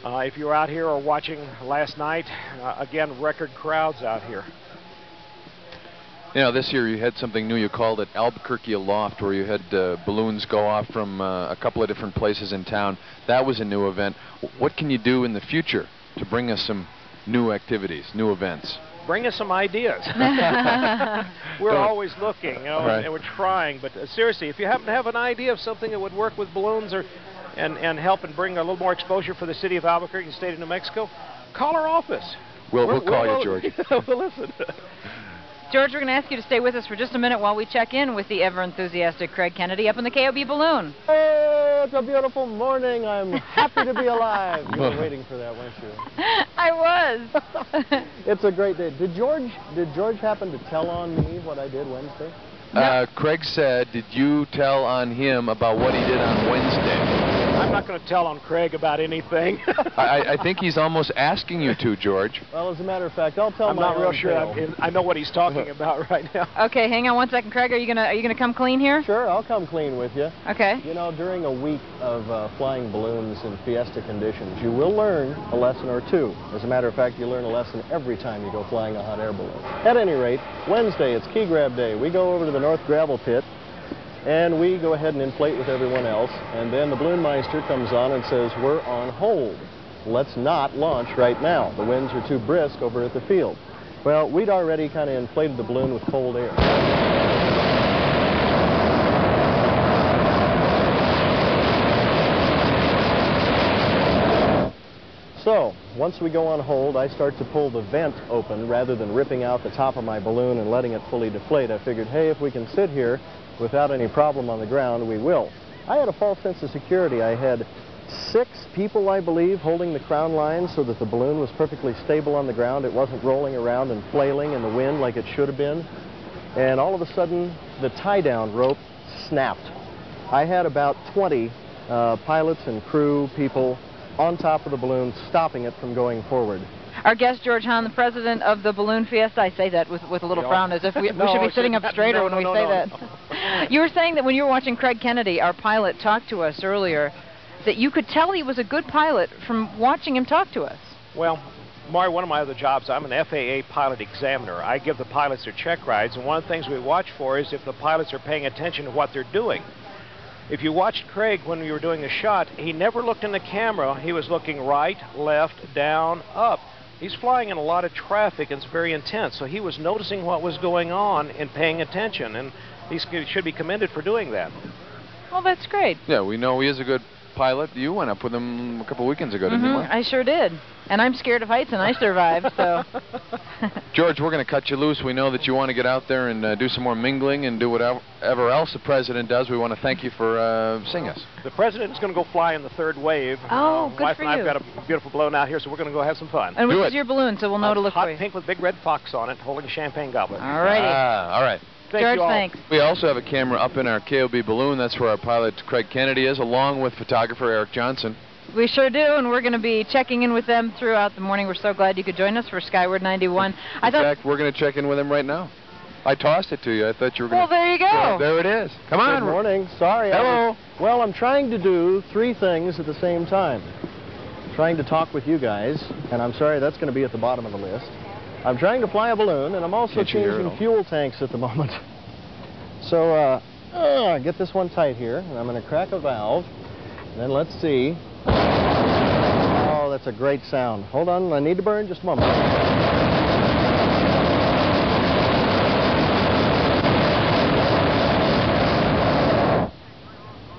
If you were out here or watching last night, again, record crowds out here. You know, this year you had something new. You called it Albuquerque Aloft, where you had balloons go off from a couple of different places in town. That was a new event. What can you do in the future to bring us some new activities, new events? Bring us some ideas. We're always looking, you know, and we're trying. But seriously, if you happen to have an idea of something that would work with balloons and help and bring a little more exposure for the city of Albuquerque and state of New Mexico, call our office. We'll call you, George. We'll listen. George, we're going to ask you to stay with us for just a minute while we check in with the ever-enthusiastic Craig Kennedy up in the KOB balloon. Hey, it's a beautiful morning. I'm happy to be alive. You were waiting for that, weren't you? I was. It's a great day. Did George happen to tell on me what I did Wednesday? No. Craig said, did you tell on him about what he did on Wednesday? I'm not going to tell on Craig about anything. I think he's almost asking you to, George. Well, as a matter of fact, I'll tell I'm not real sure. I know what he's talking about right now. Okay, hang on one second, Craig. Are you gonna come clean here? Sure, I'll come clean with you. Okay. You know, during a week of flying balloons in Fiesta conditions, you will learn a lesson or two. As a matter of fact, you learn a lesson every time you go flying a hot air balloon. At any rate, Wednesday, it's key grab day. We go over to the North Gravel Pit, and we go ahead and inflate with everyone else, and then the balloon meister comes on and says, we're on hold. Let's not launch right now. The winds are too brisk over at the field. Well, we'd already kind of inflated the balloon with cold air. So, once we go on hold, I start to pull the vent open rather than ripping out the top of my balloon and letting it fully deflate. I figured, hey, if we can sit here without any problem on the ground, we will. I had a false sense of security. I had 6 people, I believe, holding the crown line so that the balloon was perfectly stable on the ground. It wasn't rolling around and flailing in the wind like it should have been. And all of a sudden, the tie-down rope snapped. I had about 20 pilots and crew people on top of the balloon, stopping it from going forward. Our guest, George Hahn, the president of the Balloon Fiesta. I say that with a little frown, as if we should be sitting up straighter when we say that. You were saying that when you were watching Craig Kennedy, our pilot, talk to us earlier, that you could tell he was a good pilot from watching him talk to us. Well, Maury, one of my other jobs, I'm an FAA pilot examiner. I give the pilots their check rides, and one of the things we watch for is if the pilots are paying attention to what they're doing. If you watched Craig when we were doing the shot, he never looked in the camera. He was looking right, left, down, up. He's flying in a lot of traffic, and it's very intense, so he was noticing what was going on and paying attention, and he should be commended for doing that. Well, that's great. Yeah, we know he is a good pilot. You went up with him a couple of weekends ago, didn't you, Mike? I sure did. And I'm scared of heights, and I survived, so. George, we're going to cut you loose. We know that you want to get out there and do some more mingling and do whatever else the president does. We want to thank you for seeing us. The president is going to go fly in the 3rd wave. Oh, good wife for and you. I've got a beautiful balloon out here, so we're going to go have some fun. And which is your balloon, so we'll know to look for you. Hot pink with big red fox on it, holding a champagne goblet. All righty. All right. George, thanks. We also have a camera up in our KOB balloon. That's where our pilot, Craig Kennedy, is, along with photographer Eric Johnson. We sure do, and we're going to be checking in with them throughout the morning. We're so glad you could join us for Skyward 91. In fact, we're going to check in with him right now. I tossed it to you. I thought you were going to... Well, there you go. There it is. Come on. Good morning. Sorry. Hello. Well, I'm trying to do 3 things at the same time. Trying to talk with you guys, and I'm sorry, that's going to be at the bottom of the list. I'm trying to fly a balloon, and I'm also changing fuel tanks at the moment. So, get this one tight here, and I'm going to crack a valve, and then let's see. Oh, that's a great sound. Hold on, I need to burn just a moment.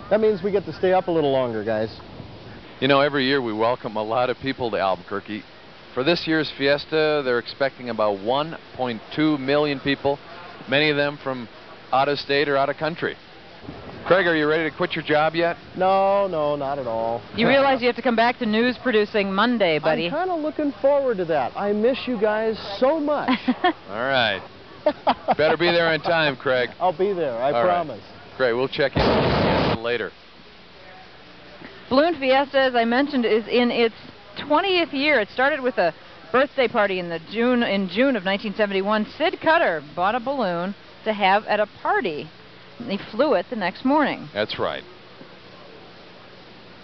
That means we get to stay up a little longer, guys. You know, every year we welcome a lot of people to Albuquerque. For this year's Fiesta, they're expecting about 1.2 million people, many of them from out of state or out of country. Craig, are you ready to quit your job yet? No, not at all. You realize you have to come back to news producing Monday, buddy. I'm kind of looking forward to that. I miss you guys so much. All right. Better be there on time, Craig. I'll be there, I promise. Right. Great, we'll check in a little later. Balloon Fiesta, as I mentioned, is in its 20th year. It started with a birthday party in June of 1971. Sid Cutter bought a balloon to have at a party. And he flew it the next morning. That's right.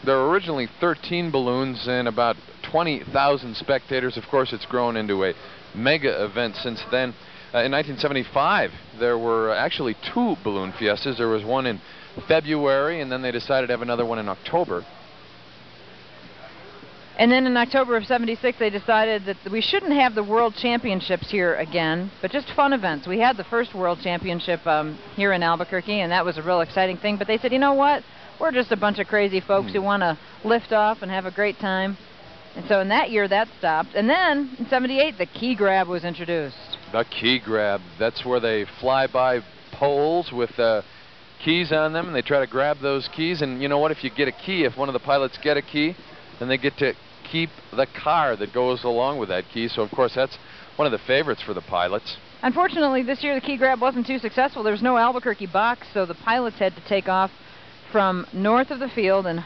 There were originally 13 balloons and about 20,000 spectators. Of course, it's grown into a mega event since then. In 1975, there were actually 2 balloon fiestas. There was one in February, and then they decided to have another one in October. And then in October of '76, they decided that we shouldn't have the World Championships here again, but just fun events. We had the first World Championship here in Albuquerque, and that was a real exciting thing. But they said, you know what? We're just a bunch of crazy folks who want to lift off and have a great time. And so in that year, that stopped. And then in '78, the key grab was introduced. The key grab. That's where they fly by poles with keys on them, and they try to grab those keys. And you know what? If you get a key, if one of the pilots get a key, then they get to keep the car that goes along with that key. So, of course, that's one of the favorites for the pilots. Unfortunately, this year the key grab wasn't too successful. There was no Albuquerque box, so the pilots had to take off from north of the field and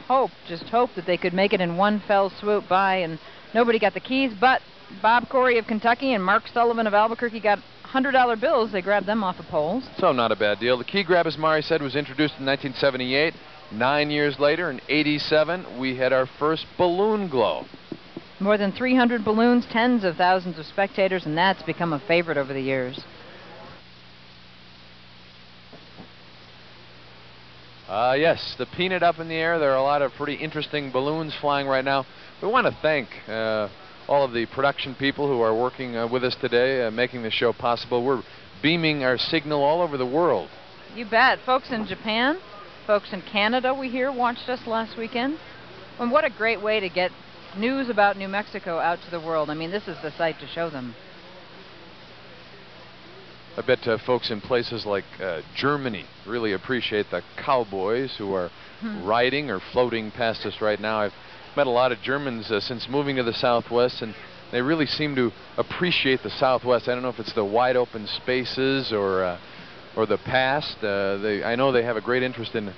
just hope that they could make it in one fell swoop by, and nobody got the keys. But Bob Corey of Kentucky and Mark Sullivan of Albuquerque got $100 bills. They grabbed them off of poles. So not a bad deal. The key grab, as Mari said, was introduced in 1978. 9 years later, in '87, we had our first balloon glow. More than 300 balloons, tens of thousands of spectators, and that's become a favorite over the years. Yes, the peanut up in the air. There are a lot of pretty interesting balloons flying right now. We want to thank all of the production people who are working with us today, making the show possible. We're beaming our signal all over the world. You bet. Folks in Japan, folks in Canada, we hear, watched us last weekend. And what a great way to get news about New Mexico out to the world. I mean, this is the site to show them. I bet folks in places like Germany really appreciate the cowboys who are riding or floating past us right now. I've met a lot of Germans since moving to the Southwest, and they really seem to appreciate the Southwest. I don't know if it's the wide open spaces or the past. I know they have a great interest in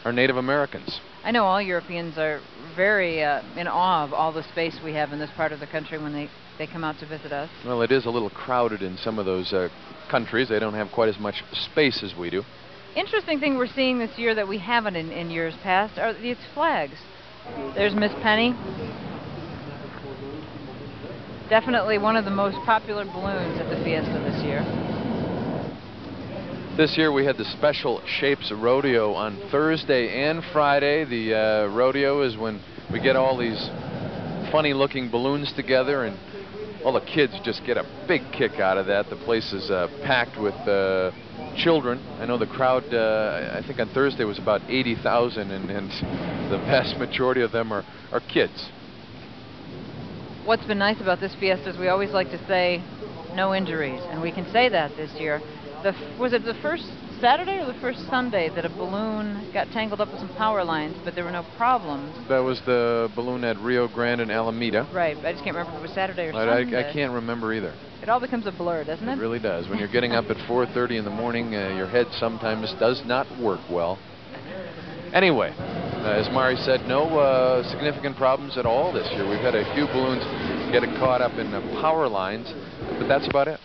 our Native Americans. I know all Europeans are very in awe of all the space we have in this part of the country when they come out to visit us. Well, it is a little crowded in some of those countries. They don't have quite as much space as we do. Interesting thing we're seeing this year that we haven't in years past are these flags. There's Miss Penny. Definitely one of the most popular balloons at the Fiesta this year. This year we had the Special Shapes Rodeo on Thursday and Friday. The rodeo is when we get all these funny-looking balloons together, and all the kids just get a big kick out of that. The place is packed with children. I know the crowd, I think on Thursday was about 80,000, and the vast majority of them are kids. What's been nice about this Fiesta is we always like to say no injuries, and we can say that this year. Was it the first Saturday or the first Sunday that a balloon got tangled up with some power lines, but there were no problems? That was the balloon at Rio Grande and Alameda. Right, I just can't remember if it was Saturday or Sunday. I can't remember either. It all becomes a blur, doesn't it? It really does. When you're getting up at 4:30 in the morning, your head sometimes does not work well. Anyway, as Mari said, no significant problems at all this year. We've had a few balloons get caught up in power lines, but that's about it.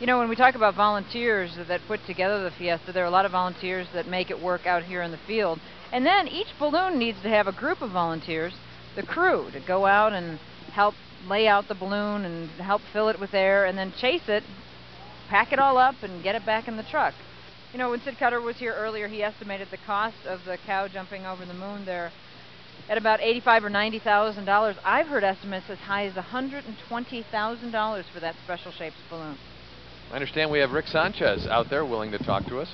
You know, when we talk about volunteers that put together the Fiesta, there are a lot of volunteers that make it work out here in the field. And then each balloon needs to have a group of volunteers, the crew, to go out and help lay out the balloon and help fill it with air and then chase it, pack it all up, and get it back in the truck. You know, when Sid Cutter was here earlier, he estimated the cost of the cow jumping over the moon there at about $85,000 or $90,000. I've heard estimates as high as $120,000 for that Special Shapes balloon. I understand we have Rick Sanchez out there willing to talk to us.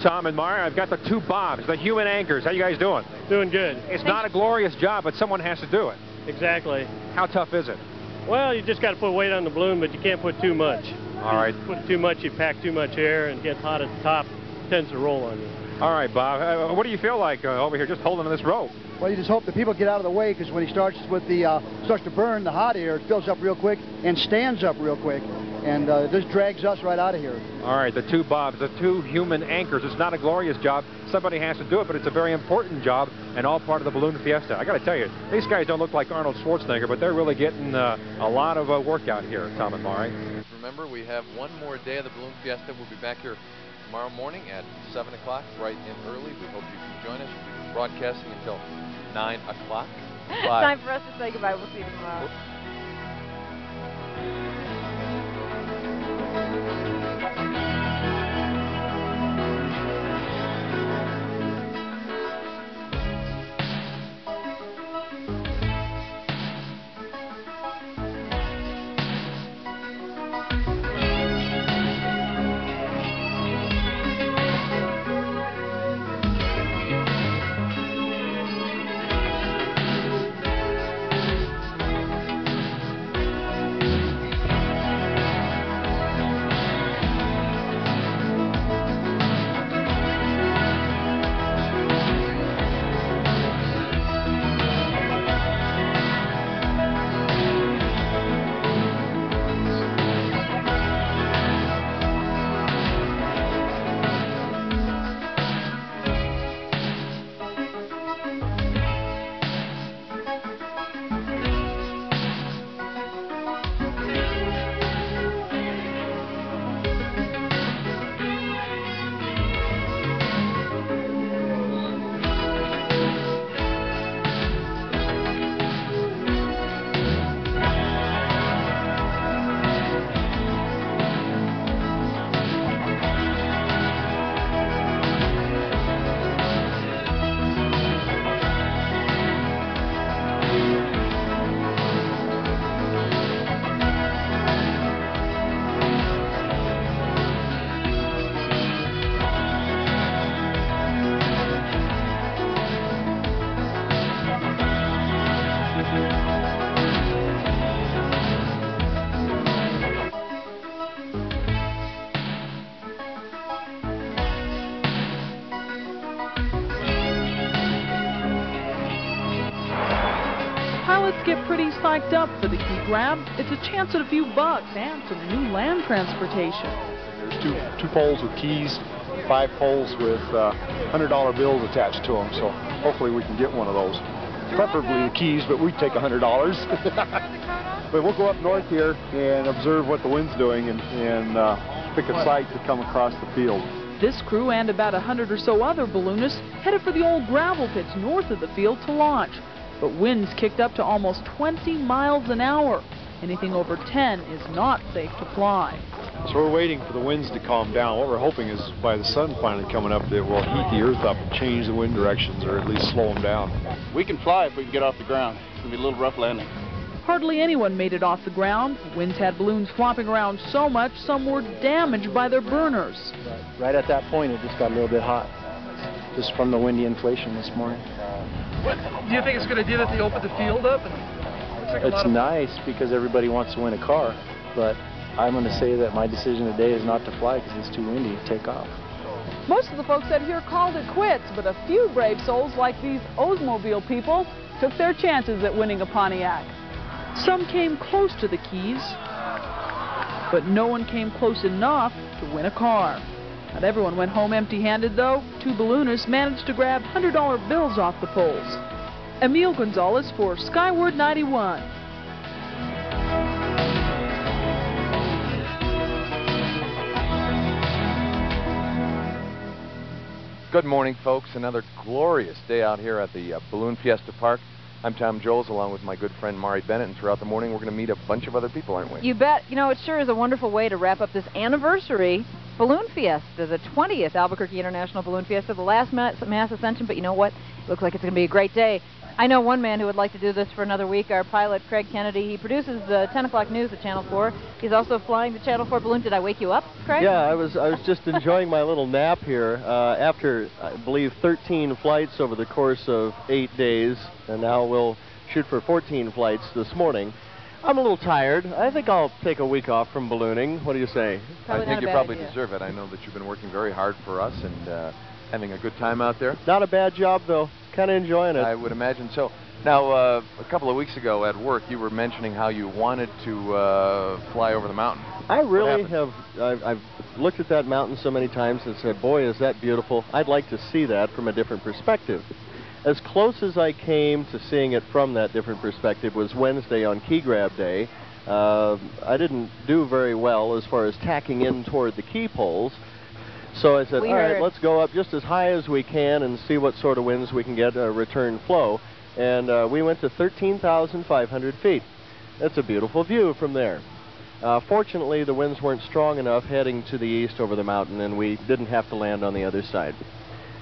Tom and Mara, I've got the 2 Bobs, the human anchors. How you guys doing? Doing good. It's not a glorious job, but someone has to do it. Exactly. How tough is it? Well, you just got to put weight on the balloon, but you can't put too much. All right. Put too much, you pack too much air, and get hot at the top. It tends to roll on you. All right, Bob. What do you feel like over here just holding on this rope? Well, you just hope that people get out of the way, because when he starts to burn the hot air, it fills up real quick and stands up real quick. And this drags us right out of here. All right, the 2 Bobs, the 2 human anchors. It's not a glorious job. Somebody has to do it, but it's a very important job and all part of the Balloon Fiesta. I got to tell you, these guys don't look like Arnold Schwarzenegger, but they're really getting a lot of work out here, Tom and Mari. Remember, we have one more day of the Balloon Fiesta. We'll be back here tomorrow morning at 7 o'clock, bright and early. We hope you can join us. We'll be broadcasting until 9 o'clock. Time for us to say goodbye. We'll see you tomorrow. get pretty psyched up for the key grab. It's a chance at a few bucks and some new land transportation. There's two poles with keys, 5 poles with $100 bills attached to them, so hopefully we can get one of those. Preferably the keys, but we'd take $100. But we'll go up north here and observe what the wind's doing and pick a site to come across the field. This crew and about 100 or so other balloonists headed for the old gravel pits north of the field to launch. But winds kicked up to almost 20 miles an hour. Anything over 10 is not safe to fly. So we're waiting for the winds to calm down. What we're hoping is by the sun finally coming up, that will heat the earth up and change the wind directions, or at least slow them down. We can fly if we can get off the ground. It's going to be a little rough landing. Hardly anyone made it off the ground. Winds had balloons flopping around so much, some were damaged by their burners. Right at that point, it just got a little bit hot, just from the windy inflation this morning. Do you think it's a good idea that they opened the field up? It's nice because everybody wants to win a car, but I'm going to say that my decision today is not to fly because it's too windy to take off. Most of the folks out here called it quits, but a few brave souls like these Oldsmobile people took their chances at winning a Pontiac. Some came close to the keys, but no one came close enough to win a car. Not everyone went home empty-handed, though. 2 balloonists managed to grab $100 bills off the poles. Emil Gonzalez for Skyward 91. Good morning, folks. Another glorious day out here at the Balloon Fiesta Park. I'm Tom Joles, along with my good friend Mari Bennett, and throughout the morning we're going to meet a bunch of other people, aren't we? You bet. You know, it sure is a wonderful way to wrap up this anniversary Balloon Fiesta, the 20th Albuquerque International Balloon Fiesta, the last mass ascension, but you know what? It looks like it's going to be a great day. I know one man who would like to do this for another week, our pilot, Craig Kennedy. He produces the 10 o'clock news at Channel 4. He's also flying the Channel 4 balloon. Did I wake you up, Craig? Yeah, I was just enjoying my little nap here after, I believe, 13 flights over the course of 8 days, and now we'll shoot for 14 flights this morning. I'm a little tired. I think I'll take a week off from ballooning. What do you say? I think you probably deserve it. I know that you've been working very hard for us and having a good time out there. Not a bad job, though. Kind of enjoying it. I would imagine so. Now, a couple of weeks ago at work, you were mentioning how you wanted to fly over the mountain. I really have. I've looked at that mountain so many times and said, boy, is that beautiful. I'd like to see that from a different perspective. As close as I came to seeing it from that different perspective was Wednesday on Key Grab Day. I didn't do very well as far as tacking in toward the key poles. So I said, all right, let's go up just as high as we can and see what sort of winds we can get a return flow. And we went to 13,500 feet. That's a beautiful view from there. Fortunately, the winds weren't strong enough heading to the east over the mountain, and we didn't have to land on the other side.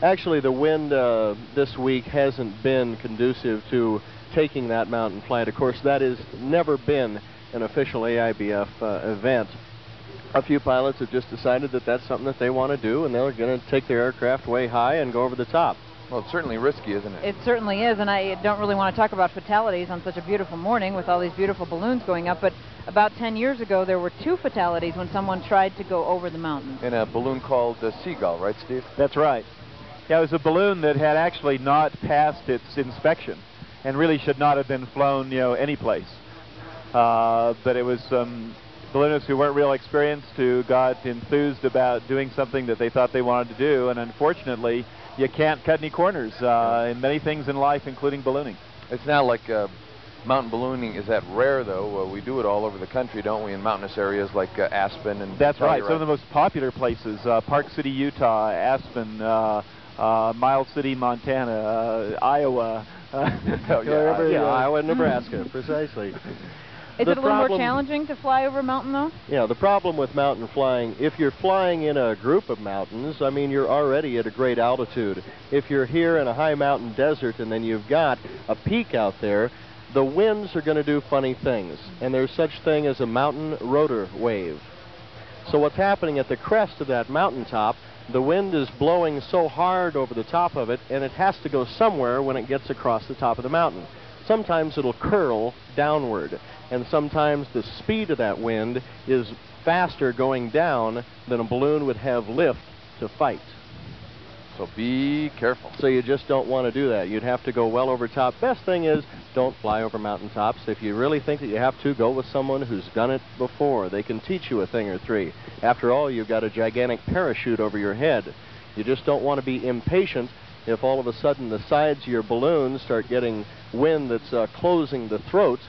Actually, the wind this week hasn't been conducive to taking that mountain flight. Of course, that has never been an official AIBF event. A few pilots have just decided that that's something that they want to do, and they're going to take their aircraft way high and go over the top. Well, it's certainly risky, isn't it? It certainly is, and I don't really want to talk about fatalities on such a beautiful morning with all these beautiful balloons going up, but about 10 years ago there were 2 fatalities when someone tried to go over the mountain. In a balloon called Seagull, right, Steve? That's right. Yeah, it was a balloon that had actually not passed its inspection and really should not have been flown, you know, any place. But it was balloonists who weren't real experienced who got enthused about doing something that they thought they wanted to do, and unfortunately, you can't cut any corners in many things in life, including ballooning. It's not like mountain ballooning is that rare, though. We do it all over the country, don't we, in mountainous areas like Aspen and... That's right. Some of the most popular places, Park City, Utah, Aspen, Miles City, Montana, Iowa. Iowa and Nebraska, precisely. Is it a little more challenging to fly over a mountain, though? Yeah, the problem with mountain flying, if you're flying in a group of mountains, I mean, you're already at a great altitude. If you're here in a high mountain desert and then you've got a peak out there, the winds are going to do funny things. And there's such thing as a mountain rotor wave. So what's happening at the crest of that mountaintop, the wind is blowing so hard over the top of it, and it has to go somewhere when it gets across the top of the mountain. Sometimes it'll curl downward, and sometimes the speed of that wind is faster going down than a balloon would have lift to fight. So be careful. So you just don't want to do that. You'd have to go well over top. Best thing is don't fly over mountaintops. If you really think that you have to, go with someone who's done it before. They can teach you a thing or three. After all, you've got a gigantic parachute over your head. You just don't want to be impatient if all of a sudden the sides of your balloon start getting wind that's closing the throat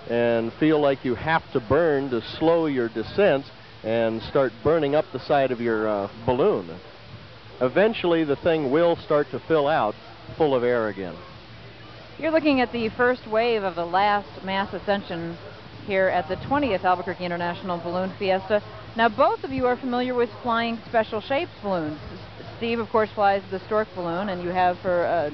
and feel like you have to burn to slow your descent and start burning up the side of your balloon. Eventually the thing will start to fill out full of air again. You're looking at the first wave of the last mass ascension here at the 20th Albuquerque International Balloon Fiesta. Now both of you are familiar with flying special shaped balloons. Steve, of course, flies the Stork balloon, and you have for a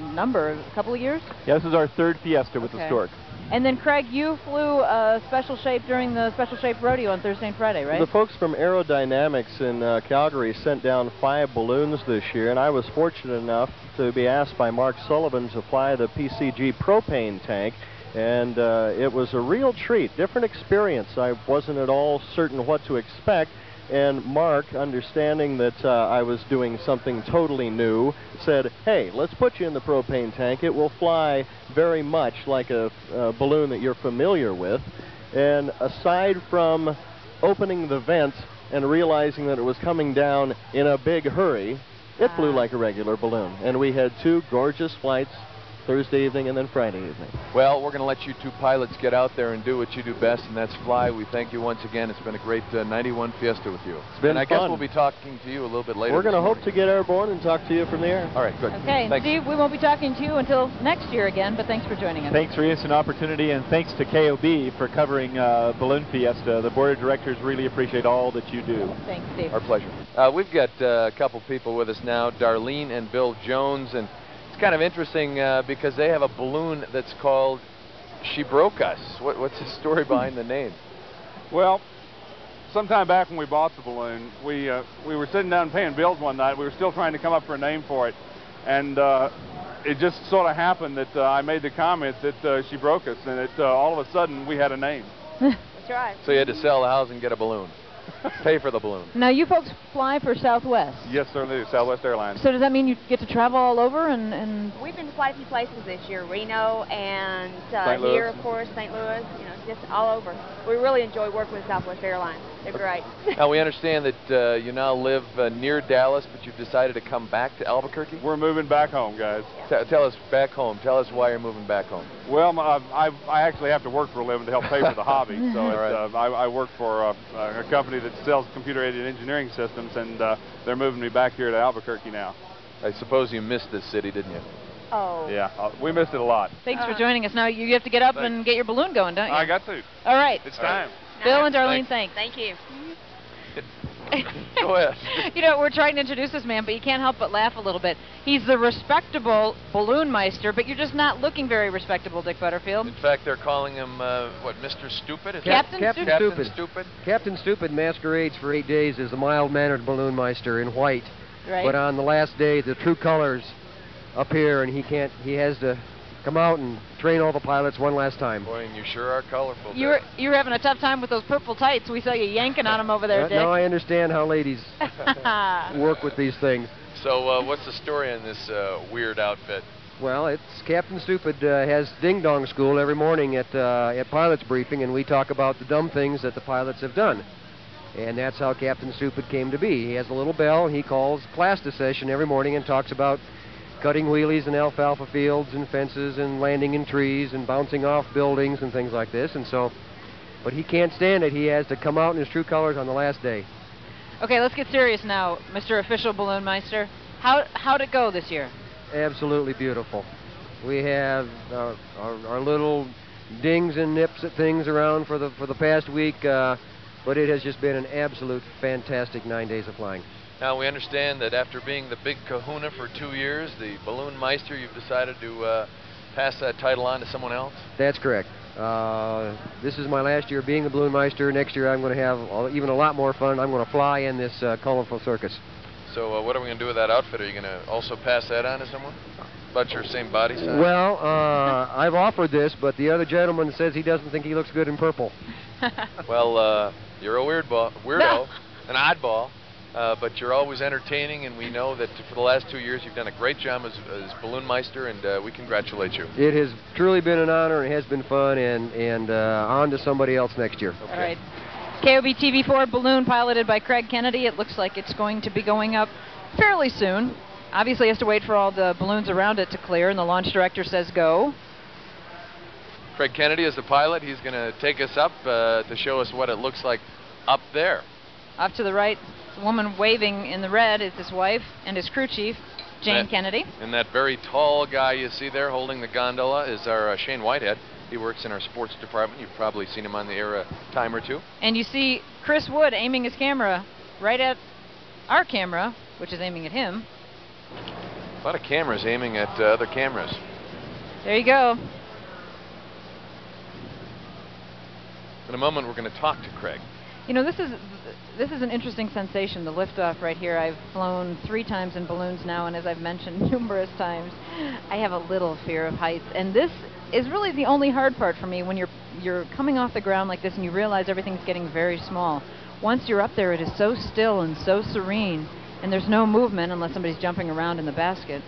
couple of years? Yeah, this is our third Fiesta with the Stork. And then, Craig, you flew a special shape during the special shape rodeo on Thursday and Friday, right? The folks from Aerodynamics in Calgary sent down 5 balloons this year, and I was fortunate enough to be asked by Mark Sullivan to fly the PCG propane tank, and it was a real treat, different experience. I wasn't at all certain what to expect, and Mark, understanding that I was doing something totally new, said, hey, let's put you in the propane tank. It will fly very much like a balloon that you're familiar with. And aside from opening the vents and realizing that it was coming down in a big hurry, it flew like a regular balloon. And we had 2 gorgeous flights, Thursday evening and then Friday evening. Well, we're going to let you 2 pilots get out there and do what you do best, and that's fly. We thank you once again. It's been a great 91 Fiesta with you. It's been and I fun. guess we'll be talking to you a little bit later. We're going to hope to get airborne and talk to you from the air. All right, good. Okay, and Steve, we won't be talking to you until next year again, but thanks for joining us. Thanks for giving us an opportunity, and thanks to KOB for covering Balloon Fiesta. The board of directors really appreciate all that you do. Thanks, Steve. Our pleasure. We've got a couple people with us now, Darlene and Bill Jones, and it's kind of interesting because they have a balloon that's called She Broke Us. What's the story behind the name? Well, sometime back when we bought the balloon, we were sitting down paying bills one night. We were still trying to come up for a name for it, and it just sort of happened that I made the comment that she broke us, and all of a sudden we had a name. That's right. So you had to sell the house and get a balloon. Pay for the balloon. Now, you folks fly for Southwest. Yes, certainly, Southwest Airlines. So does that mean you get to travel all over and... We've been to quite a few places this year, Reno and here, of course, St. Louis, just all over. We really enjoy working with Southwest Airlines. They're great. Now, we understand that you now live near Dallas, but you've decided to come back to Albuquerque? We're moving back home, guys. Tell us back home. Tell us why you're moving back home. Well, I actually have to work for a living to help pay for the hobby. So I work for a company that sells computer-aided engineering systems, and they're moving me back here to Albuquerque now. I suppose you missed this city, didn't you? Oh. Yeah, we missed it a lot. Thanks for joining us. Now, you have to get up and get your balloon going, don't you? I got to. All right. It's time. Bill and Darlene, thanks. Thank you. Go ahead. We're trying to introduce this man, but you can't help but laugh a little bit. He's the respectable balloon meister, but you're just not looking very respectable, Dick Butterfield. In fact, they're calling him, Mr. Stupid? Is Captain Stupid. Captain Stupid masquerades for 8 days as the mild-mannered balloon meister in white. Right. But on the last day, the true colors appear, and he has to come out and train all the pilots one last time. Boy, and you sure are colorful. You were having a tough time with those purple tights. We saw you yanking on them over there, Dick. Now I understand how ladies work with these things. So what's the story on this weird outfit? Well, it's Captain Stupid has ding-dong school every morning at pilot's briefing, and we talk about the dumb things that the pilots have done. And that's how Captain Stupid came to be. He has a little bell, and he calls class to session every morning and talks about cutting wheelies in alfalfa fields and fences and landing in trees and bouncing off buildings and things like this. And so, but he can't stand it. He has to come out in his true colors on the last day. Okay, let's get serious now, Mr. Official Balloon Meister. How'd it go this year? Absolutely beautiful. We have our little dings and nips at things around for the past week, but it has just been an absolute fantastic 9 days of flying. Now, we understand that after being the big kahuna for 2 years, the Balloon Meister, you've decided to pass that title on to someone else? That's correct. This is my last year being the Balloon Meister. Next year I'm going to have even a lot more fun. I'm going to fly in this colorful circus. So what are we going to do with that outfit? Are you going to also pass that on to someone? About your same body size? Well, I've offered this, but the other gentleman says he doesn't think he looks good in purple. Well, you're a weirdo, an oddball. but you're always entertaining, and we know that for the last 2 years you've done a great job as Balloon Meister, and we congratulate you. It has truly been an honor, and it has been fun, and on to somebody else next year. Okay. All right. KOB-TV 4 balloon piloted by Craig Kennedy. It looks like it's going to be going up fairly soon. Obviously has to wait for all the balloons around it to clear, and the launch director says go. Craig Kennedy is the pilot. He's going to take us up to show us what it looks like up there. Off to the right, the woman waving in the red is his wife and his crew chief, Jane Kennedy. And that very tall guy you see there holding the gondola is our Shane Whitehead. He works in our sports department. You've probably seen him on the air a time or two. And you see Chris Wood aiming his camera right at our camera, which is aiming at him. A lot of cameras aiming at other cameras. There you go. In a moment, we're going to talk to Craig. You know, this is an interesting sensation, the liftoff right here. I've flown 3 times in balloons now, and as I've mentioned numerous times, I have a little fear of heights. And this is really the only hard part for me when you're coming off the ground like this and you realize everything's getting very small. Once you're up there, it is so still and so serene, and there's no movement unless somebody's jumping around in the basket.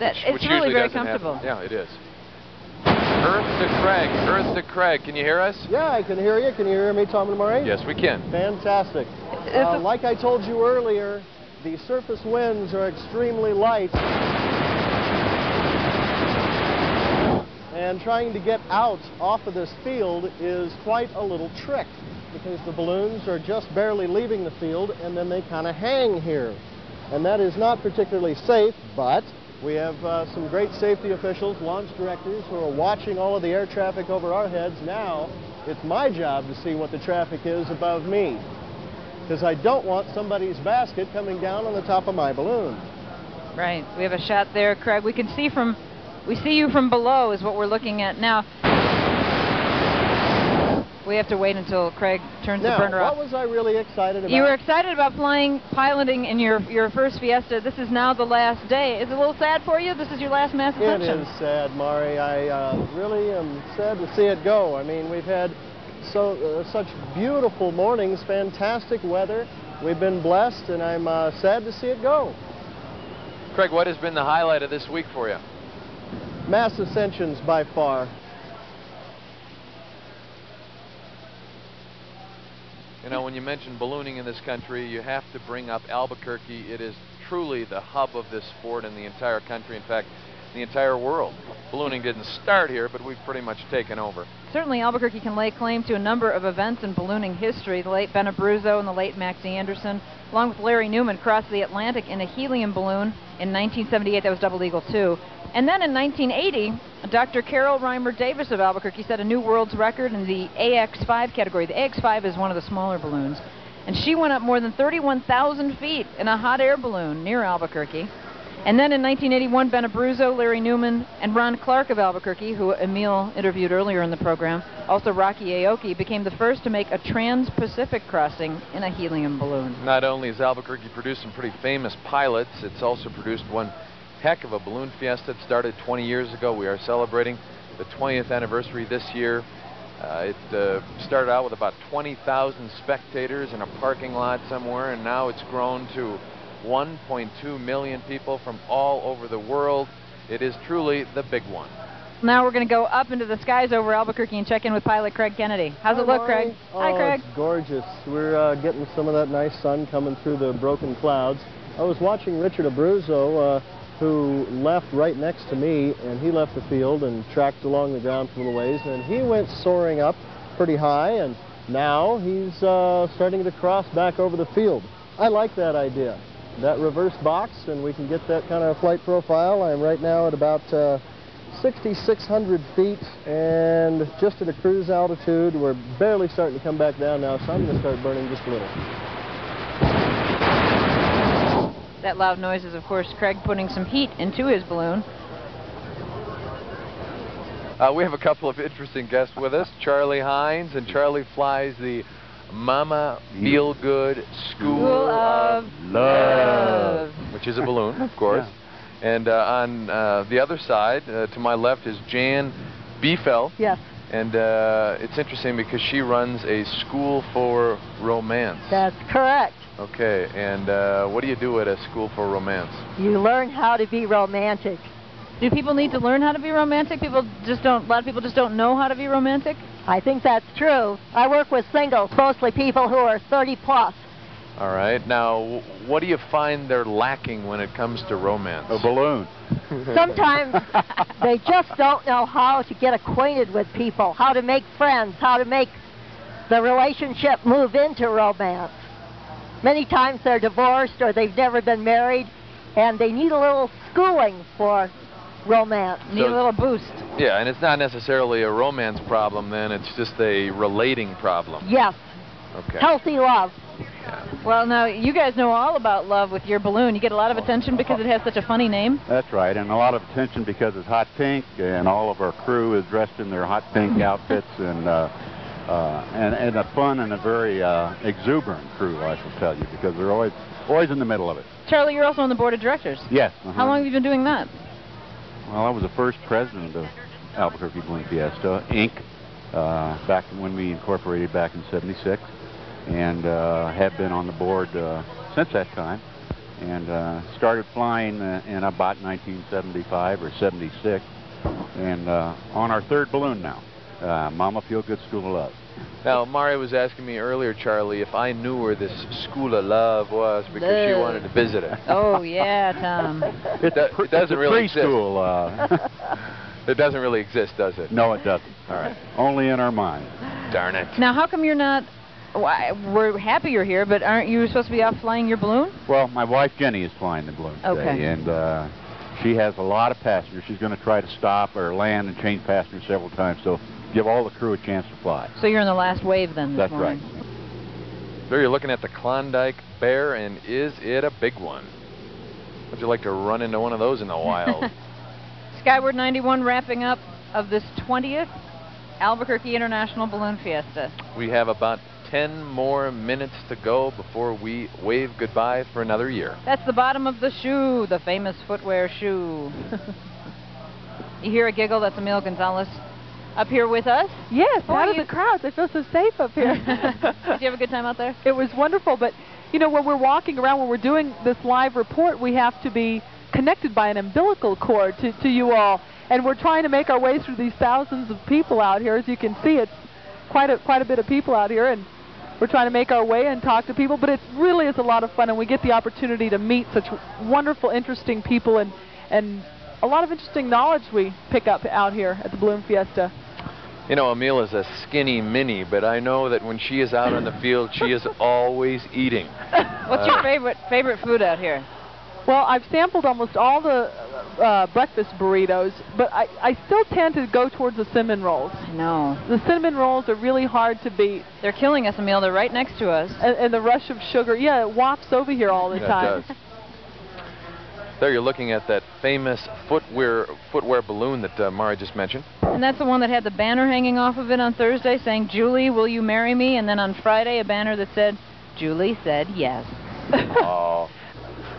It's really very comfortable. Yeah, it is. Earth to Craig, Earth to Craig. Can you hear us? Yeah, I can hear you. Can you hear me, Tom and Murray? Yes, we can. Fantastic. Like I told you earlier, the surface winds are extremely light. And trying to get out off of this field is quite a little trick, because the balloons are just barely leaving the field and then they kind of hang here. And that is not particularly safe, but we have some great safety officials, launch directors, who are watching all of the air traffic over our heads. Now, it's my job to see what the traffic is above me, because I don't want somebody's basket coming down on the top of my balloon. Right. We have a shot there, Craig. We see you from below is what we're looking at now. We have to wait until Craig turns the burner off. What was I really excited about? You were excited about piloting in your first Fiesta. This is now the last day. Is it a little sad for you? This is your last mass ascension. It is sad, Mari. I really am sad to see it go. I mean, we've had such beautiful mornings, fantastic weather. We've been blessed, and I'm sad to see it go. Craig, what has been the highlight of this week for you? Mass ascensions by far. You know, when you mention ballooning in this country, you have to bring up Albuquerque. It is truly the hub of this sport in the entire country, in fact, the entire world. Ballooning didn't start here, but we've pretty much taken over. Certainly, Albuquerque can lay claim to a number of events in ballooning history. The late Ben Abruzzo and the late Maxie Anderson, along with Larry Newman, crossed the Atlantic in a helium balloon in 1978. That was Double Eagle 2. And then in 1980, Dr. Carol Reimer Davis of Albuquerque set a new world's record in the AX5 category. The AX5 is one of the smaller balloons. And she went up more than 31,000 feet in a hot air balloon near Albuquerque. And then in 1981, Ben Abruzzo, Larry Newman, and Ron Clark of Albuquerque, who Emil interviewed earlier in the program, also Rocky Aoki, became the first to make a trans-Pacific crossing in a helium balloon. Not only has Albuquerque produced some pretty famous pilots, it's also produced one heck of a balloon fiesta. It started 20 years ago. We are celebrating the 20th anniversary this year. It started out with about 20,000 spectators in a parking lot somewhere, and now it's grown to 1.2 million people from all over the world. It is truly the big one. Now we're going to go up into the skies over Albuquerque and check in with pilot Craig Kennedy. How's it look, Craig? Hi, Craig. It's gorgeous. We're getting some of that nice sun coming through the broken clouds. I was watching Richard Abruzzo, who left right next to me, and he left the field and tracked along the ground for a little ways, and he went soaring up pretty high, and now he's starting to cross back over the field. I like that idea. That reverse box, and we can get that kind of flight profile. I'm right now at about 6,600 feet and just at a cruise altitude. We're barely starting to come back down now, so I'm going to start burning just a little. That loud noise is, of course, Craig putting some heat into his balloon. We have a couple of interesting guests with us. Charlie Hines, and Charlie flies the Mama Feel Good School of Love, which is a balloon, of course. Yeah. And on the other side, to my left, is Jan Biefeld. Yes. And it's interesting because she runs a school for romance. That's correct. Okay, and what do you do at a school for romance? You learn how to be romantic. Do people need to learn how to be romantic? A lot of people just don't know how to be romantic? I think that's true. I work with singles, mostly people who are 30 plus. All right. Now, what do you find they're lacking when it comes to romance? A balloon. Sometimes they just don't know how to get acquainted with people, how to make friends, how to make the relationship move into romance. Many times they're divorced or they've never been married, and they need a little schooling for romance. Need a little boost. Yeah, and it's not necessarily a romance problem then, it's just a relating problem. Yes. Okay. Healthy love. Well, now, you guys know all about love with your balloon. You get a lot of attention because it has such a funny name. That's right, and a lot of attention because it's hot pink, and all of our crew is dressed in their hot pink outfits, and a fun and a very exuberant crew, I shall tell you, because they're always in the middle of it. Charlie, you're also on the board of directors. Yes. How long have you been doing that? Well, I was the first president of Albuquerque Balloon Fiesta, Inc., back when we incorporated back in '76. And have been on the board since that time, and started flying in about 1975 or 76, and on our third balloon now, Mama Feel Good School of Love. Now, Mari was asking me earlier, Charlie, if I knew where this School of Love was because she wanted to visit it. Oh, yeah, Tom. It doesn't really exist. Preschool. It doesn't really exist, does it? No, it doesn't. All right. Only in our mind. Darn it. Now, how come you're not... We're happy you're here, but aren't you supposed to be off flying your balloon? Well, my wife Jenny is flying the balloon today, Okay. and she has a lot of passengers. She's going to try to stop or land and change passengers several times, so give all the crew a chance to fly. So you're in the last wave then this That's morning. right. There you're looking at the Klondike Bear, and is it a big one? Would you like to run into one of those in the wild? Skyward 91 wrapping up of this 20th Albuquerque International Balloon Fiesta. We have about 10 more minutes to go before we wave goodbye for another year. That's the bottom of the shoe, the famous footwear shoe. You hear a giggle? That's Emil Gonzalez up here with us. Yes, out of the crowds. I feel so safe up here. Did you have a good time out there? It was wonderful, but you know, when we're walking around, when we're doing this live report, we have to be connected by an umbilical cord to you all, and we're trying to make our way through these thousands of people out here. As you can see, it's quite a bit of people out here, and we're trying to make our way and talk to people, but it really is a lot of fun, and we get the opportunity to meet such wonderful, interesting people, and a lot of interesting knowledge we pick up out here at the Balloon Fiesta. You know, Emil is a skinny mini, but I know that when she is out on the field, she is always eating. What's your favorite food out here? Well, I've sampled almost all the breakfast burritos, but I still tend to go towards the cinnamon rolls. I know. The cinnamon rolls are really hard to beat. They're killing us, Emil. They're right next to us. And the rush of sugar, yeah, it wafts over here all the time. It does. There you're looking at that famous footwear balloon that Mari just mentioned. And that's the one that had the banner hanging off of it on Thursday saying, "Julie, will you marry me?" And then on Friday, a banner that said, "Julie said yes." Oh.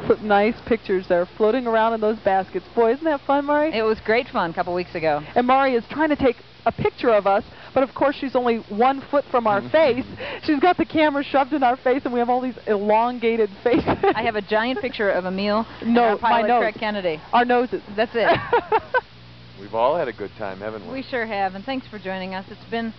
Some nice pictures there floating around in those baskets. Boy, isn't that fun, Mari? It was great fun a couple weeks ago. And Mari is trying to take a picture of us, but of course she's only 1 foot from our face. She's got the camera shoved in our face, and we have all these elongated faces. I have a giant picture of Emil and No, our pilot, my nose. Craig Kennedy. Our noses. That's it. We've all had a good time, haven't we? We sure have, and thanks for joining us. It's been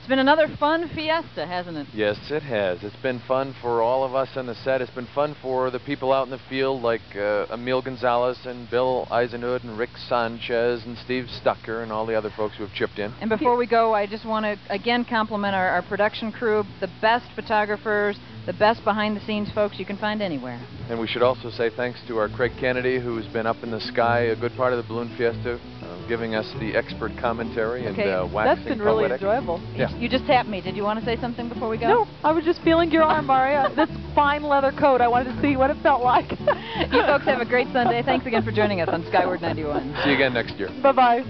another fun fiesta, hasn't it? Yes, it has. It's been fun for all of us on the set. It's been fun for the people out in the field like Emil Gonzalez and Bill Eisenhood and Rick Sanchez and Steve Stucker and all the other folks who have chipped in. And before we go, I just want to again compliment our production crew, the best photographers, the best behind-the-scenes folks you can find anywhere. And we should also say thanks to our Craig Kennedy, who's been up in the sky a good part of the Balloon Fiesta, giving us the expert commentary and waxing that's been really poetic. enjoyable. Yeah. You just tapped me. Did you want to say something before we go? No, I was just feeling your arm, Maria. This fine leather coat. I wanted to see what it felt like. You folks have a great Sunday. Thanks again for joining us on Skyward 91. See you again next year. Bye-bye.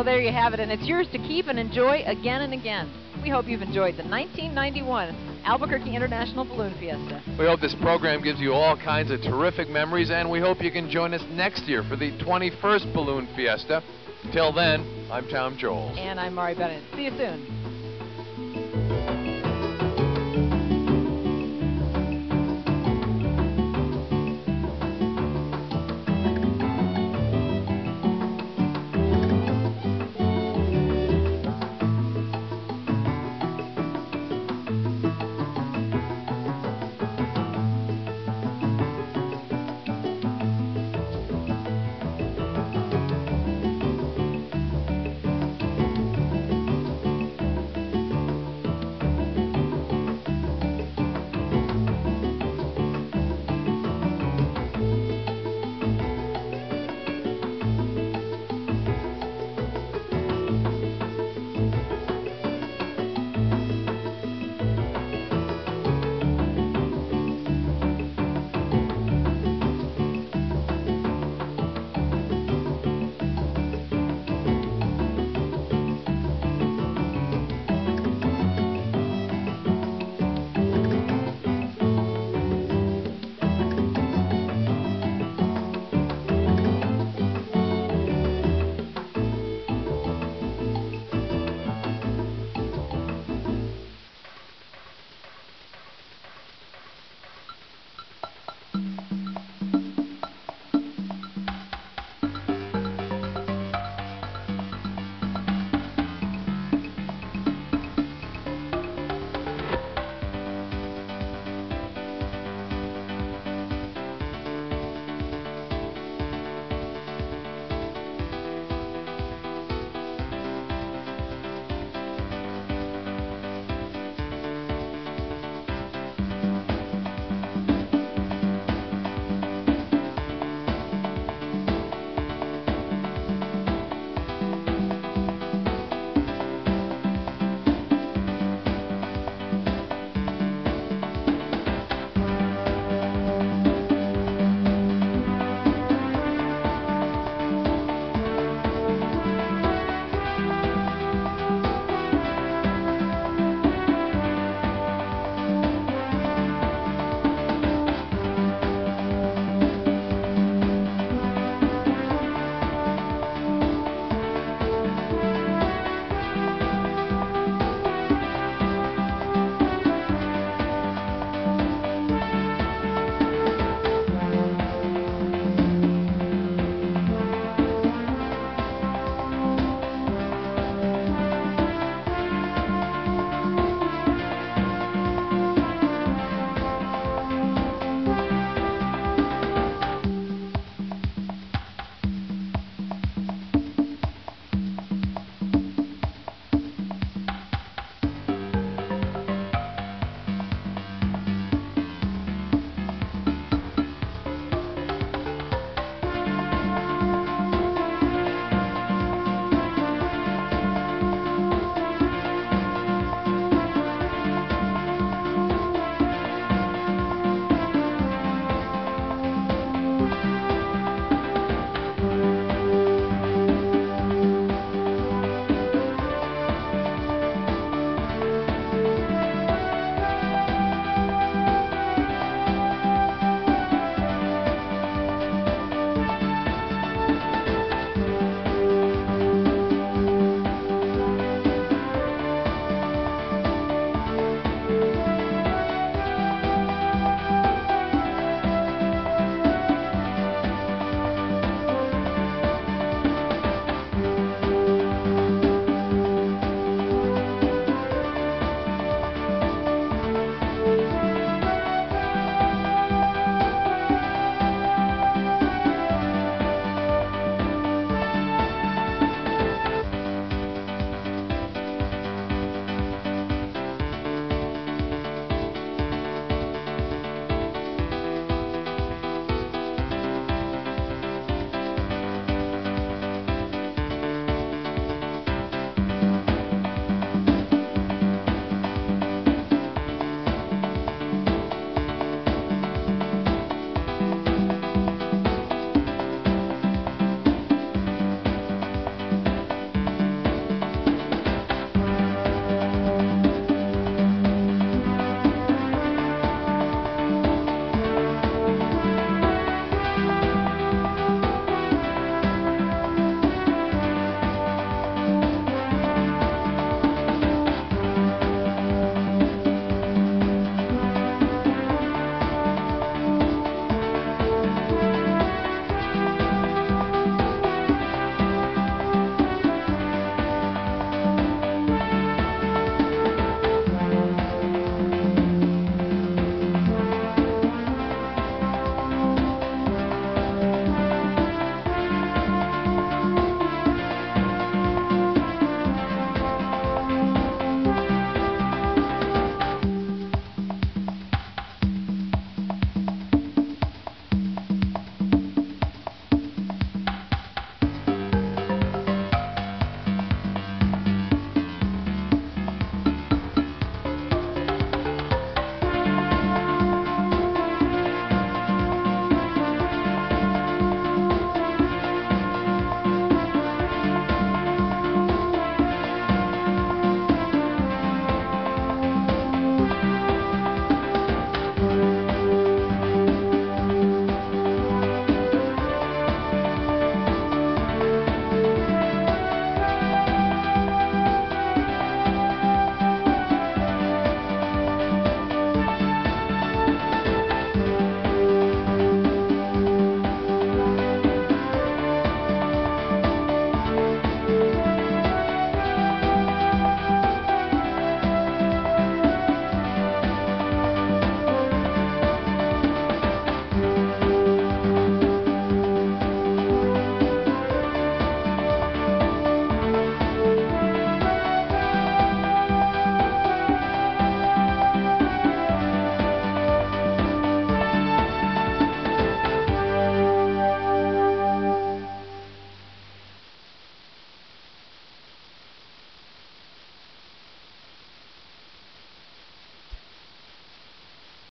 Well, there you have it, and it's yours to keep and enjoy again and again. We hope you've enjoyed the 1991 Albuquerque International Balloon Fiesta. We hope this program gives you all kinds of terrific memories, and we hope you can join us next year for the 21st Balloon Fiesta. Till then, I'm Tom Joel. And I'm Mari Bennett. See you soon.